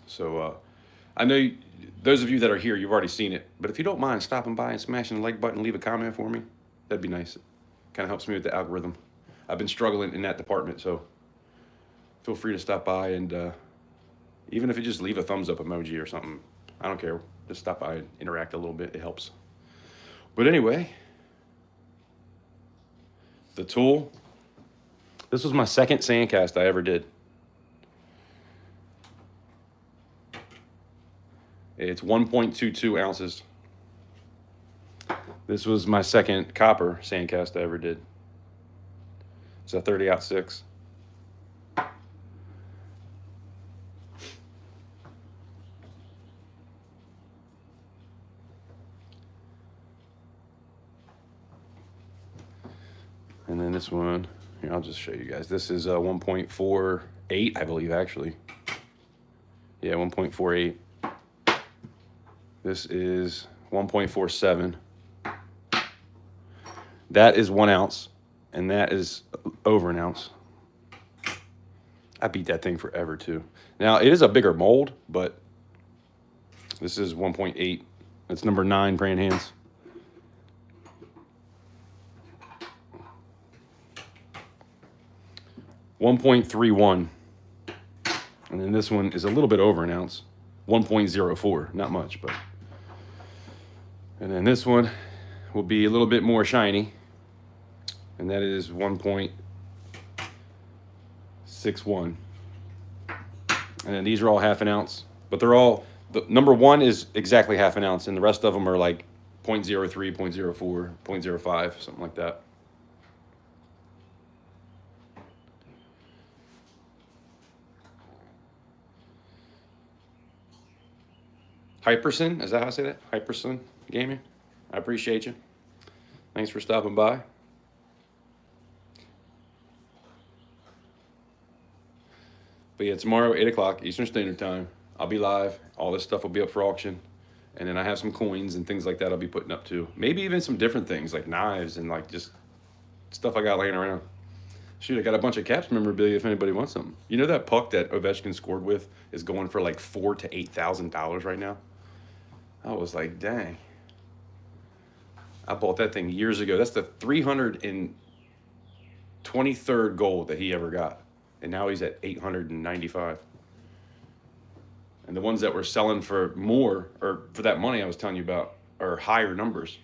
So I know those of you that are here, you've already seen it. But if you don't mind stopping by and smashing the like button, leave a comment for me, that'd be nice. It kind of helps me with the algorithm. I've been struggling in that department, so feel free to stop by, and even if you just leave a thumbs up emoji or something, I don't care. Just stop by and interact a little bit. It helps. But anyway, the tool. This was my second sandcast I ever did. It's 1.22 ounces. This was my second copper sandcast I ever did. It's a 30-06. And then this one, here, I'll just show you guys. This is 1.48, I believe, actually. Yeah, 1.48. This is 1.47. That is 1 ounce, and that is over an ounce. I beat that thing forever, too. Now, it is a bigger mold, but this is 1.8. It's number 9 brand hands. $1.31, and then this one is a little bit over an ounce, 1.04, not much, but. And then this one will be a little bit more shiny, and that is 1.61. And then these are all half an ounce, but they're all, the number 1 is exactly half an ounce, and the rest of them are like 0.03, 0.04, 0.05, something like that. Hyperson, is that how I say that? Hyperson Gaming. I appreciate you. Thanks for stopping by. But yeah, tomorrow, 8 o'clock Eastern Standard Time, I'll be live. All this stuff will be up for auction. And then I have some coins and things like that I'll be putting up too. Maybe even some different things like knives and like just stuff I got laying around. Shoot, I got a bunch of Caps memorabilia if anybody wants something. You know that puck that Ovechkin scored with is going for like $4,000 to $8,000 right now? I was like, dang. I bought that thing years ago. That's the 323rd goal that he ever got. And now he's at 895. And the ones that were selling for more, or for that money I was telling you about, are higher numbers.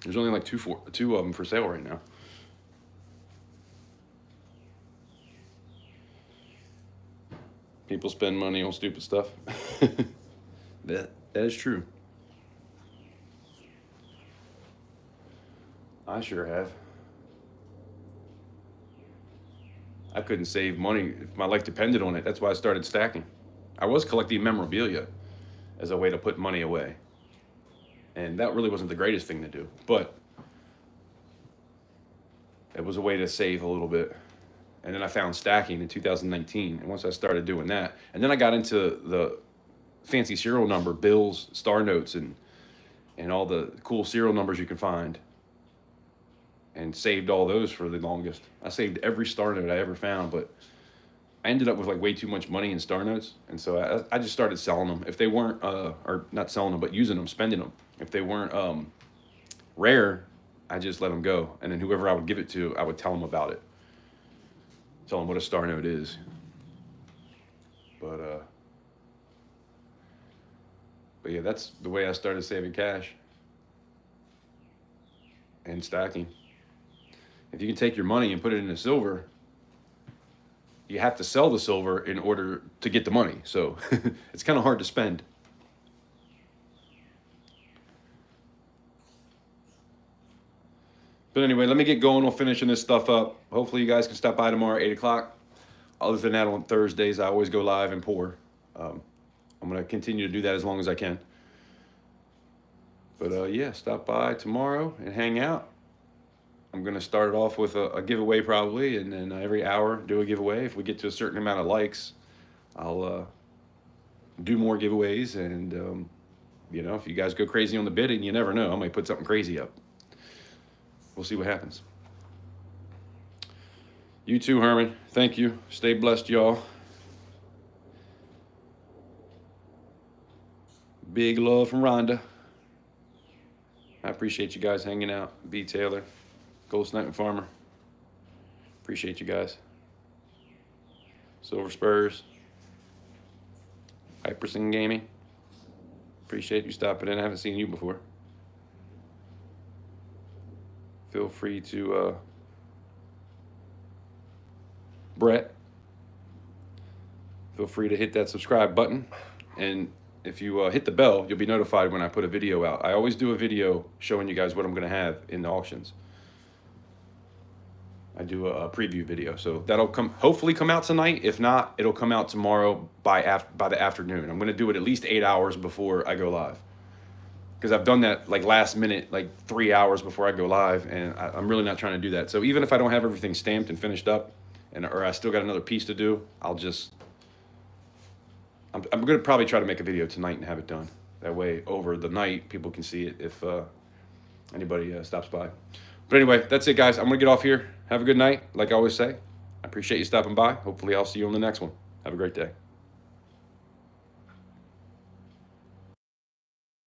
There's only like two of them for sale right now. People spend money on stupid stuff. That is true. I sure have. I couldn't save money if my life depended on it. That's why I started stacking. I was collecting memorabilia as a way to put money away. And that really wasn't the greatest thing to do. But it was a way to save a little bit. And then I found stacking in 2019. And once I started doing that, and then I got into the fancy serial number, bills, star notes, and all the cool serial numbers you can find. And saved all those for the longest. I saved every star note I ever found, but I ended up with like way too much money in star notes, and so I just started selling them. If they weren't, or not selling them, but using them, spending them. If they weren't rare, I just let them go, and then whoever I would give it to, I would tell them about it, tell them what a star note is. But yeah, that's the way I started saving cash and stacking. If you can take your money and put it into silver, you have to sell the silver in order to get the money. So it's kind of hard to spend. But anyway, let me get going. We'll finishing this stuff up. Hopefully you guys can stop by tomorrow at 8 o'clock. Other than that, on Thursdays, I always go live and pour. I'm going to continue to do that as long as I can. But yeah, stop by tomorrow and hang out. I'm going to start it off with a giveaway probably, and then every hour do a giveaway. If we get to a certain amount of likes, I'll do more giveaways. And, you know, if you guys go crazy on the bidding, you never know. I might put something crazy up. We'll see what happens. You too, Herman. Thank you. Stay blessed, y'all. Big love from Rhonda. I appreciate you guys hanging out. B. Taylor. Gold Sniping Farmer. Appreciate you guys. Silver Spurs. Hyperson Gaming. Appreciate you stopping in. I haven't seen you before. Feel free to Brett. Feel free to hit that subscribe button. And if you hit the bell, you'll be notified when I put a video out. I always do a video showing you guys what I'm going to have in the auctions. I do a preview video, so that'll hopefully come out tonight. If not, it'll come out tomorrow by the afternoon. I'm going to do it at least 8 hours before I go live, because I've done that like last minute, like 3 hours before I go live, and I'm really not trying to do that. So even if I don't have everything stamped and finished up, or I still got another piece to do, I'm going to probably try to make a video tonight and have it done. That way, over the night, people can see it if anybody stops by. But anyway, that's it, guys. I'm going to get off here. Have a good night, like I always say. I appreciate you stopping by. Hopefully, I'll see you on the next one. Have a great day.